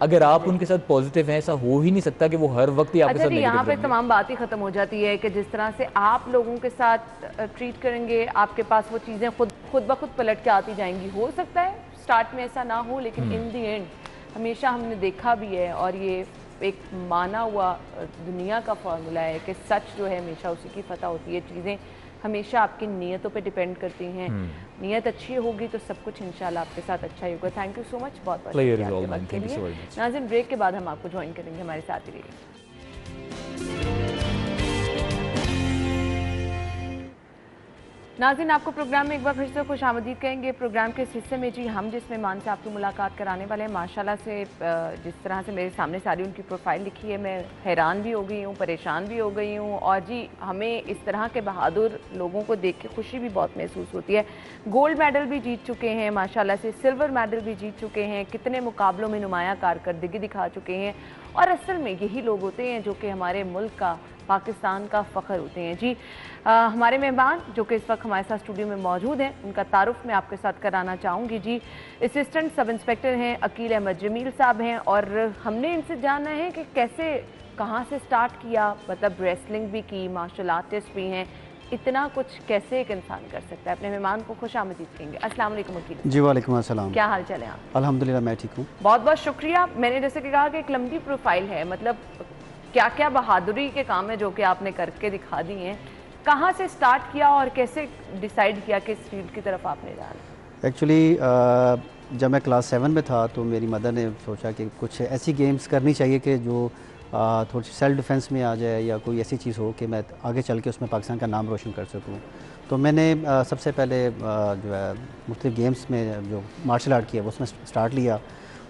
अगर आप उनके साथ पॉजिटिव हैं, ऐसा हो ही नहीं सकता कि वो हर वक्त ही आपके साथ नेगेटिव यहाँ पे तमाम बात ही खत्म हो जाती है कि जिस तरह से आप लोगों के साथ ट्रीट करेंगे, आपके पास वो चीज़ें खुद ब खुद पलट के आती जाएंगी। हो सकता है स्टार्ट में ऐसा ना हो, लेकिन इन दी एंड हमेशा हमने देखा भी है, और ये एक माना हुआ दुनिया का फॉर्मूला है कि सच जो है हमेशा उसी की फतह होती है। चीज़ें हमेशा आपकी नीयतों पे डिपेंड करती हैं। नीयत अच्छी होगी तो सब कुछ इंशाल्लाह आपके साथ अच्छा ही होगा। थैंक यू सो मच, बहुत बहुत शुक्रिया। नाज़रीन, ब्रेक के बाद हम आपको ज्वाइन करेंगे, हमारे साथ ही रहिए। नाज़रीन, आपको प्रोग्राम में एक बार फिर से खुशामदीद कहेंगे। प्रोग्राम के इस हिस्से में जी हम जिस मेहमान से आपकी मुलाकात कराने वाले हैं, माशाल्लाह से जिस तरह से मेरे सामने सारी उनकी प्रोफाइल लिखी है, मैं हैरान भी हो गई हूँ, परेशान भी हो गई हूँ। और जी हमें इस तरह के बहादुर लोगों को देख के खुशी भी बहुत महसूस होती है। गोल्ड मेडल भी जीत चुके हैं माशाल्लाह से, सिल्वर मेडल भी जीत चुके हैं, कितने मुकाबलों में नुमाया कारकर्दगी दिखा चुके हैं। और असल में यही लोग होते हैं जो कि हमारे मुल्क का, पाकिस्तान का फ़ख्र होते हैं। जी हमारे मेहमान जो कि इस वक्त हमारे साथ स्टूडियो में मौजूद हैं, उनका तारुफ मैं आपके साथ कराना चाहूँगी। जी असिस्टेंट सब इंस्पेक्टर हैं अकील अहमद जमील साहब हैं, और हमने इनसे जानना है कि कैसे, कहाँ से स्टार्ट किया, मतलब रेसलिंग भी की, मार्शल आर्टिस्ट भी हैं, इतना कुछ कैसे एक इंसान कर सकता है। अपने मेहमान को खुशामदीद कहेंगे। अस्सलाम वालेकुम अकील। जी वालेकुम अस्सलाम। क्या हाल चाल है आप? अल्हम्दुलिल्लाह मैं ठीक हूँ। बहुत बहुत शुक्रिया। मैंने जैसे कि कहा कि एक लंबी प्रोफाइल है, मतलब क्या क्या बहादुरी के काम है जो कि आपने करके दिखा दी हैं। कहाँ से स्टार्ट किया और कैसे डिसाइड किया कि इस फील्ड की तरफ आपने जाना? एक्चुअली जब मैं क्लास 7 में था तो मेरी मदर ने सोचा कि कुछ ऐसी गेम्स करनी चाहिए कि जो थोड़ी सी सेल्फ डिफेंस में आ जाए, या कोई ऐसी चीज़ हो कि मैं आगे चल के उसमें पाकिस्तान का नाम रोशन कर सकूं। तो मैंने सबसे पहले जो है मुख्तलिफ गेम्स में जो मार्शल आर्ट किया वो उसमें स्टार्ट लिया।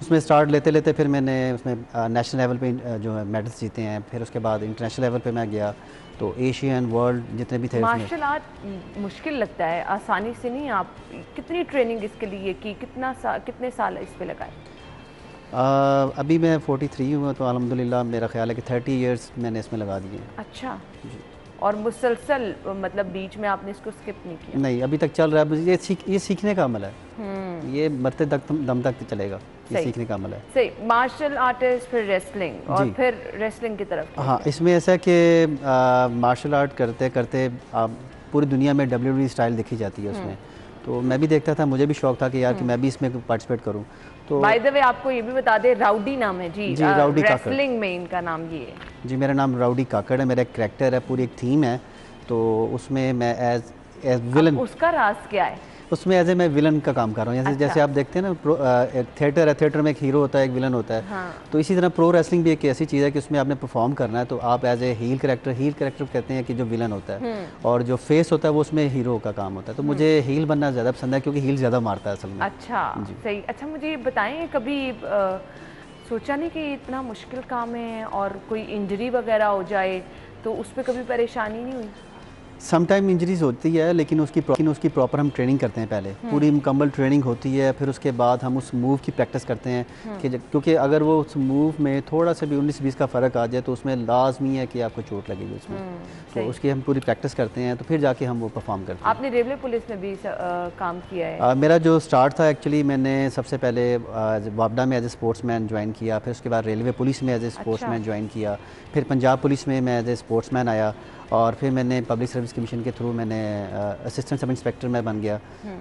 उसमें स्टार्ट लेते लेते फिर मैंने उसमें नेशनल लेवल पे जो है मेडल्स जीते हैं। फिर उसके बाद इंटरनेशनल लेवल पे मैं गया, तो एशियन वर्ल्ड जितने भी थे। मार्शल आर्ट मुश्किल लगता है, आसानी से नहीं। आप कितनी ट्रेनिंग इसके लिए की, कितने साल इस पे लगाए? अभी मैं 43 हूँ, तो अल्हम्दुलिल्लाह मेरा ख्याल है कि 30 इयर्स मैंने इसमें लगा दिए। अच्छा जी। और मुसलसल मतलब बीच में आपने इसको स्किप नहीं किया? नहीं, अभी तक चल रहा है। ये सीखने का अमल है, ये मरते दम तक चलेगा, ये सीखने का अमल है। सही। मार्शल आर्टिस्ट, फिर रेसलिंग, और फिर रेसलिंग की तरफ। हाँ, इसमें ऐसा है कि मार्शल आर्ट करते करते पूरी दुनिया में WWE स्टाइल देखी जाती है उसमें। तो मैं भी देखता था, मुझे भी शौक था कि यार कि मैं भी इसमें पार्टिसिपेट करूं। तो बाय द वे आपको ये भी बता दे, राउडी नाम है जी राउडी काकड़। रेसलिंग में इनका नाम ये है जी। मेरा नाम राउडी काकड़ है, मेरा एक कैरेक्टर है, पूरी एक थीम है। तो उसमें मैं एज विलन। उसका राज क्या है? उसमें एज ए मैं विलन का काम कर रहा हूँ। जैसे जैसे आप देखते हैं ना, एक थिएटर है, थिएटर में एक हीरो होता है, एक विलन होता है। हाँ। तो इसी तरह प्रो रेसलिंग भी एक ऐसी चीज़ है कि उसमें आपने परफॉर्म करना है, तो आप एज ए हील कैरेक्टर कहते हैं कि जो विलन होता है, और जो फेस होता है वो उसमें हीरो का काम होता है। तो मुझे हील बनना ज़्यादा पसंद है, क्योंकि हील ज़्यादा मारता है असल में। अच्छा सही। अच्छा मुझे बताएं, कभी सोचा नहीं कि इतना मुश्किल काम है और कोई इंजरी वगैरह हो जाए तो उस पर कभी परेशानी नहीं हुई? समटाइम इंजरीज होती है, लेकिन उसकी प्रॉपर हम ट्रेनिंग करते हैं। पहले पूरी मुकम्मल ट्रेनिंग होती है, फिर उसके बाद हम उस मूव की प्रैक्टिस करते हैं कि क्योंकि अगर वो उस मूव में थोड़ा सा भी 19-20 का फ़र्क आ जाए तो उसमें लाजमी है कि आपको चोट लगेगी उसमें। तो उसकी हम पूरी प्रैक्टिस करते हैं, तो फिर जाके हम वो परफॉर्म करते हैं। आपने रेलवे पुलिस में भी काम किया है? मेरा जो स्टार्ट था, एक्चुअली मैंने सबसे पहले वापडा में एज ए स्पोर्ट्समैन ज्वाइन किया, फिर उसके बाद रेलवे पुलिस में एज ए स्पोर्ट्समैन ज्वाइन किया, फिर पंजाब पुलिस में मैं एज ए स्पोर्ट्समैन आया, और फिर मैंने पब्लिक सर्विस कमीशन के थ्रू मैंने असिस्टेंट सब इंस्पेक्टर में बन गया।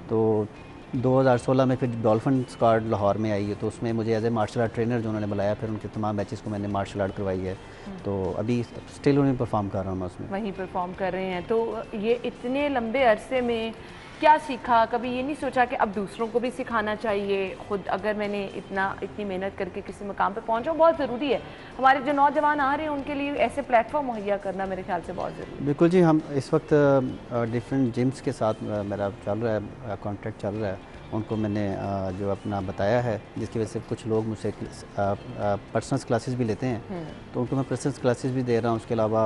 तो 2016 में फिर डॉल्फिन स्क्वाड लाहौर में आई है, तो उसमें मुझे as a martial art trainer जो उन्होंने बुलाया, फिर उनके तमाम मैचेस को मैंने मार्शल आर्ट करवाई है। तो अभी स्टिल उन्हें परफॉर्म कर रहा हूँ मैं उसमें। वहीं परफॉर्म कर रहे हैं। तो ये इतने लंबे अरसे में क्या सीखा? कभी ये नहीं सोचा कि अब दूसरों को भी सिखाना चाहिए? खुद अगर मैंने इतनी मेहनत करके किसी मकाम पे पहुंचा, बहुत ज़रूरी है। हमारे जो नौजवान आ रहे हैं उनके लिए ऐसे प्लेटफॉर्म मुहैया करना मेरे ख्याल से बहुत ज़रूरी है। बिल्कुल जी, हम इस वक्त डिफरेंट जिम्स के साथ मेरा चल रहा है, कॉन्ट्रैक्ट चल रहा है। उनको मैंने जो अपना बताया है, जिसकी वजह से कुछ लोग मुझसे पर्सनल क्लासेस भी लेते हैं, तो उनको मैं पर्सनल क्लासेस भी दे रहा हूँ। उसके अलावा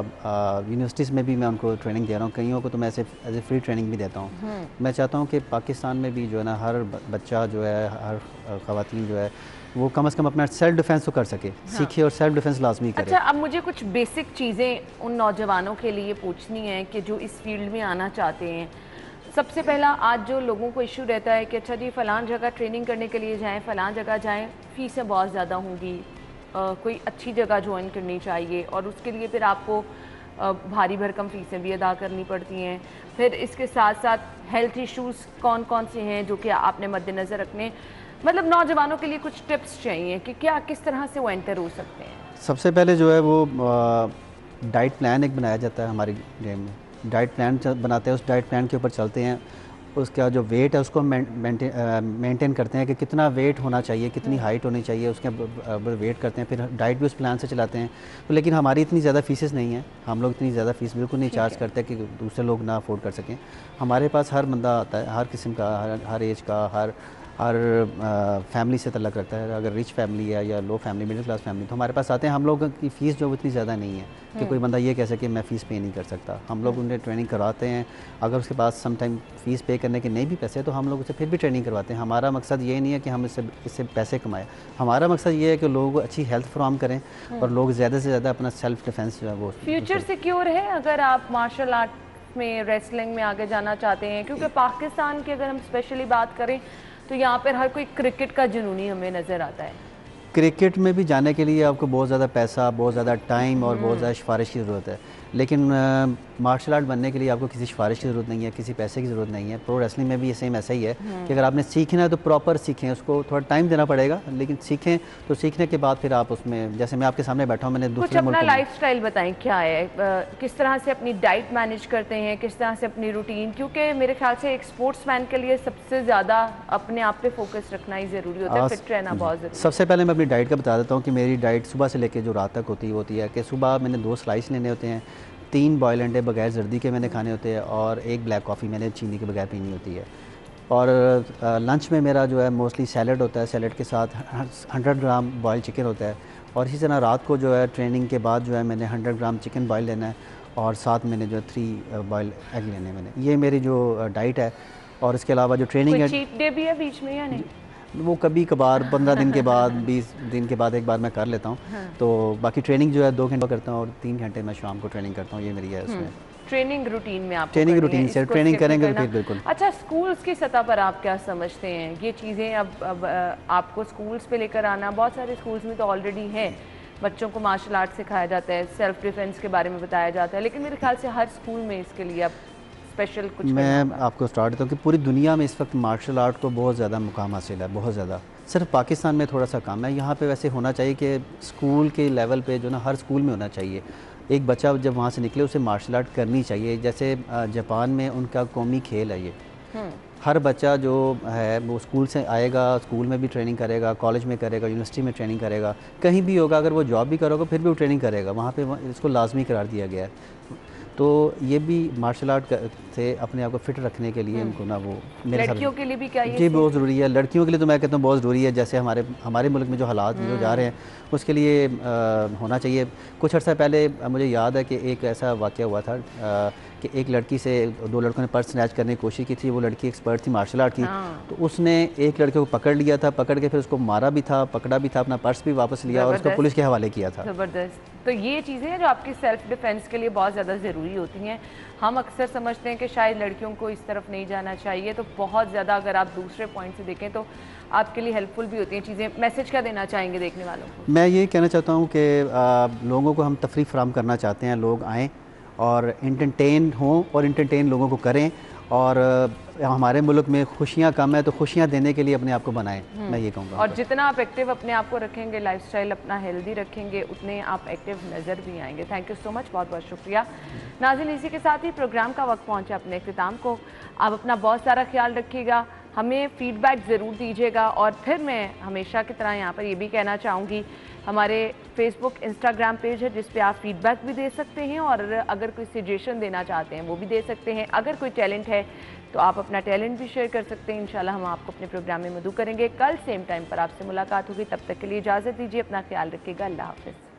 यूनिवर्सिटीज़ में भी मैं उनको ट्रेनिंग दे रहा हूँ। कईयों को तो मैं ऐसे एज ए फ्री ट्रेनिंग भी देता हूँ। मैं चाहता हूँ कि पाकिस्तान में भी जो है ना, हर बच्चा जो है, हर ख़वातीन जो है, वो कम से कम अपना सेल्फ डिफेंस तो कर सके, सीखे और सेल्फ डिफेंस लाजमी करे। अच्छा, अब मुझे कुछ बेसिक चीज़ें उन नौजवानों के लिए पूछनी है कि जो इस फील्ड में आना चाहते हैं। सबसे पहला, आज जो लोगों को इशू रहता है कि अच्छा जी फ़लान जगह ट्रेनिंग करने के लिए जाएं, फ़लान जगह जाएं, फ़ीसें बहुत ज़्यादा होंगी, कोई अच्छी जगह ज्वाइन करनी चाहिए और उसके लिए फिर आपको भारी भरकम फ़ीसें भी अदा करनी पड़ती हैं। फिर इसके साथ साथ हेल्थ इश्यूज़ कौन कौन से हैं जो कि आपने मद्देनज़र रखने, मतलब नौजवानों के लिए कुछ टिप्स चाहिए कि क्या किस तरह से वो एंटर हो सकते हैं? सबसे पहले जो है वो डाइट प्लान एक बनाया जाता है हमारे गेम में। डाइट प्लान बनाते हैं, उस डाइट प्लान के ऊपर चलते हैं। उसका जो वेट है उसको मेंटेन करते हैं कि कितना वेट होना चाहिए, कितनी हाइट होनी चाहिए, उसके वेट करते हैं। फिर डाइट भी उस प्लान से चलाते हैं। तो लेकिन हमारी इतनी ज़्यादा फीसेस नहीं है, हम लोग इतनी ज़्यादा फ़ीस बिल्कुल नहीं चार्ज करते कि दूसरे लोग ना अफोर्ड कर सकें। हमारे पास हर बंदा आता है, हर किस्म का, हर एज का, हर फैमिली से तल्लक रखता है। अगर रिच फैमिली है या लो फैमिली, मिडिल क्लास फैमिली, तो हमारे पास आते हैं। हम लोगों की फ़ीस जो इतनी ज़्यादा नहीं है कि कोई बंदा ये कह सके मैं फ़ीस पे नहीं कर सकता। हम लोग उन्हें ट्रेनिंग करवाते हैं। अगर उसके पास सम टाइम फ़ीस पे करने के नहीं भी पैसे, तो हम लोग उसे फिर भी ट्रेनिंग करवाते हैं। हमारा मकसद ये नहीं है कि हम इससे पैसे कमाएं। हमारा मकसद ये है कि लोगों को अच्छी हेल्थ फ्राहम करें और लोग ज़्यादा से ज़्यादा अपना सेल्फ डिफेंस जो है वो फ्यूचर सिक्योर है अगर आप मार्शल आर्ट में, रेसलिंग में आगे जाना चाहते हैं? क्योंकि पाकिस्तान की अगर हम स्पेशली बात करें तो यहाँ पर हर कोई क्रिकेट का जुनूनी हमें नज़र आता है। क्रिकेट में भी जाने के लिए आपको बहुत ज़्यादा पैसा, बहुत ज़्यादा टाइम और बहुत ज़्यादा सिफारिश की ज़रूरत है। लेकिन मार्शल आर्ट बनने के लिए आपको किसी सिफारिश की ज़रूरत नहीं है, किसी पैसे की ज़रूरत नहीं है। प्रो रेसलिंग में भी ये सेम ऐसा ही है कि अगर आपने सीखना है तो प्रॉपर सीखें, उसको थोड़ा टाइम देना पड़ेगा, लेकिन सीखें। तो सीखने के बाद फिर आप उसमें, जैसे मैं आपके सामने बैठा हूँ, मैंने कुछ अपना लाइफस्टाइल बताएं, क्या है, किस तरह से अपनी डाइट मैनेज करते हैं, किस तरह से अपनी रूटीन? क्योंकि मेरे ख्याल से एक स्पोर्ट्समैन के लिए सबसे ज़्यादा अपने आप पे फोकस रखना ही ज़रूरी होता है, फिट रहना बहुत ज़रूरी है। सबसे पहले मैं अपनी डाइट का बता देता हूँ कि मेरी डाइट सुबह से लेकर जो रात तक होती है कि सुबह मैंने 2 स्लाइस लेने होते हैं, 3 बॉयल अंडे बगैर जर्दी के मैंने खाने होते हैं और 1 ब्लैक कॉफ़ी मैंने चीनी के बगैर पीनी होती है। और लंच में मेरा जो है मोस्टली सैलड होता है, सैलड के साथ 100 ग्राम बॉयल चिकन होता है। और इसी तरह रात को जो है ट्रेनिंग के बाद जो है मैंने 100 ग्राम चिकन बॉयल लेना है और साथ मैंने जो 3 बॉयल एग लेने हैं मैंने। ये मेरी जो डाइट है। और इसके अलावा जो ट्रेनिंग है, चीट डे भी है बीच में या नहीं? वो कभी कभार 15 दिन के बाद, 20 दिन के बाद एक बार मैं कर लेता हूँ। तो बाकी ट्रेनिंग जो है 2 घंटे करता हूँ और 3 घंटे मैं शाम को ट्रेनिंग करता हूँ। ये मेरी है उसमें ट्रेनिंग रूटीन में। आप ट्रेनिंग रूटीन से ट्रेनिंग करेंगे तो फिर बिल्कुल। अच्छा, स्कूल्स की सतह पर आप क्या समझते हैं ये चीज़ें? अब आपको स्कूल्स पे लेकर आना, बहुत सारे स्कूल्स में तो ऑलरेडी है, बच्चों को मार्शल आर्ट सिखाया जाता है, सेल्फ डिफेंस के बारे में बताया जाता है, लेकिन मेरे ख्याल से हर स्कूल में इसके लिए अब स्पेशल कुछ मैं आपको स्टार्ट देता हूँ कि पूरी दुनिया में इस वक्त मार्शल आर्ट को बहुत ज़्यादा मुकाम हासिल है, बहुत ज़्यादा। सिर्फ पाकिस्तान में थोड़ा सा कम है। यहाँ पे वैसे होना चाहिए कि स्कूल के लेवल पे जो ना हर स्कूल में होना चाहिए। एक बच्चा जब वहाँ से निकले उसे मार्शल आर्ट करनी चाहिए। जैसे जापान में उनका कौमी खेल है ये। हर बच्चा जो है वो स्कूल से आएगा, स्कूल में भी ट्रेनिंग करेगा, कॉलेज में करेगा, यूनिवर्सिटी में ट्रेनिंग करेगा, कहीं भी होगा, अगर वो जॉब भी करोगे फिर भी वो ट्रेनिंग करेगा। वहाँ पे इसको लाजमी करार दिया गया है। तो ये भी मार्शल आर्ट से अपने आप को फिट रखने के लिए उनको ना वो मेरे लड़कियों के लिए भी क्या जी बहुत ज़रूरी है। लड़कियों के लिए तो मैं कहता हूँ बहुत ज़रूरी है। जैसे हमारे मुल्क में जो हालात जो जा रहे हैं उसके लिए होना चाहिए। कुछ अर्सा पहले मुझे याद है कि एक ऐसा वाक़या हुआ था कि एक लड़की से 2 लड़कों ने पर्स स्नैच करने की कोशिश की थी। वो लड़की एक्सपर्ट थी मार्शल आर्ट की। तो उसने एक लड़के को पकड़ लिया था, पकड़ के फिर उसको मारा भी था, पकड़ा भी था, अपना पर्स भी वापस लिया और उसको पुलिस के हवाले किया था। ज़बरदस्त। तो ये चीज़ें हैं जो आपकी सेल्फ डिफेंस के लिए बहुत ज़्यादा ज़रूरी होती हैं। हम अक्सर समझते हैं कि शायद लड़कियों को इस तरफ नहीं जाना चाहिए, तो बहुत ज़्यादा अगर आप दूसरे पॉइंट से देखें तो आपके लिए हेल्पफुल भी होती हैं चीज़ें। मैसेज क्या देना चाहेंगे देखने वालों को? मैं ये कहना चाहता हूँ कि लोगों को हम तफरीह फराहम करना चाहते हैं, लोग आएँ और इंटरटेन हों और इंटरटेन लोगों को करें। और हमारे मुल्क में खुशियाँ कम है तो खुशियाँ देने के लिए अपने आप को बनाएं, मैं ये कहूँगा। और जितना आप एक्टिव अपने आप को रखेंगे, लाइफस्टाइल अपना हेल्दी रखेंगे, उतने आप एक्टिव नज़र भी आएंगे। थैंक यू सो मच, बहुत बहुत शुक्रिया। नाज़रीन, इसी के साथ ही प्रोग्राम का वक्त पहुँचा अपने इख्तिताम को। आप अपना बहुत सारा ख्याल रखिएगा, हमें फीडबैक ज़रूर दीजिएगा। और फिर मैं हमेशा की तरह यहाँ पर ये भी कहना चाहूँगी, हमारे फेसबुक इंस्टाग्राम पेज है जिस पे आप फीडबैक भी दे सकते हैं और अगर कोई सजेशन देना चाहते हैं वो भी दे सकते हैं। अगर कोई टैलेंट है तो आप अपना टैलेंट भी शेयर कर सकते हैं। इंशाल्लाह हम आपको अपने प्रोग्राम में मदऊ करेंगे। कल सेम टाइम पर आपसे मुलाकात होगी, तब तक के लिए इजाज़त दीजिए, अपना ख्याल रखिएगा। अल्लाह हाफ़िज़।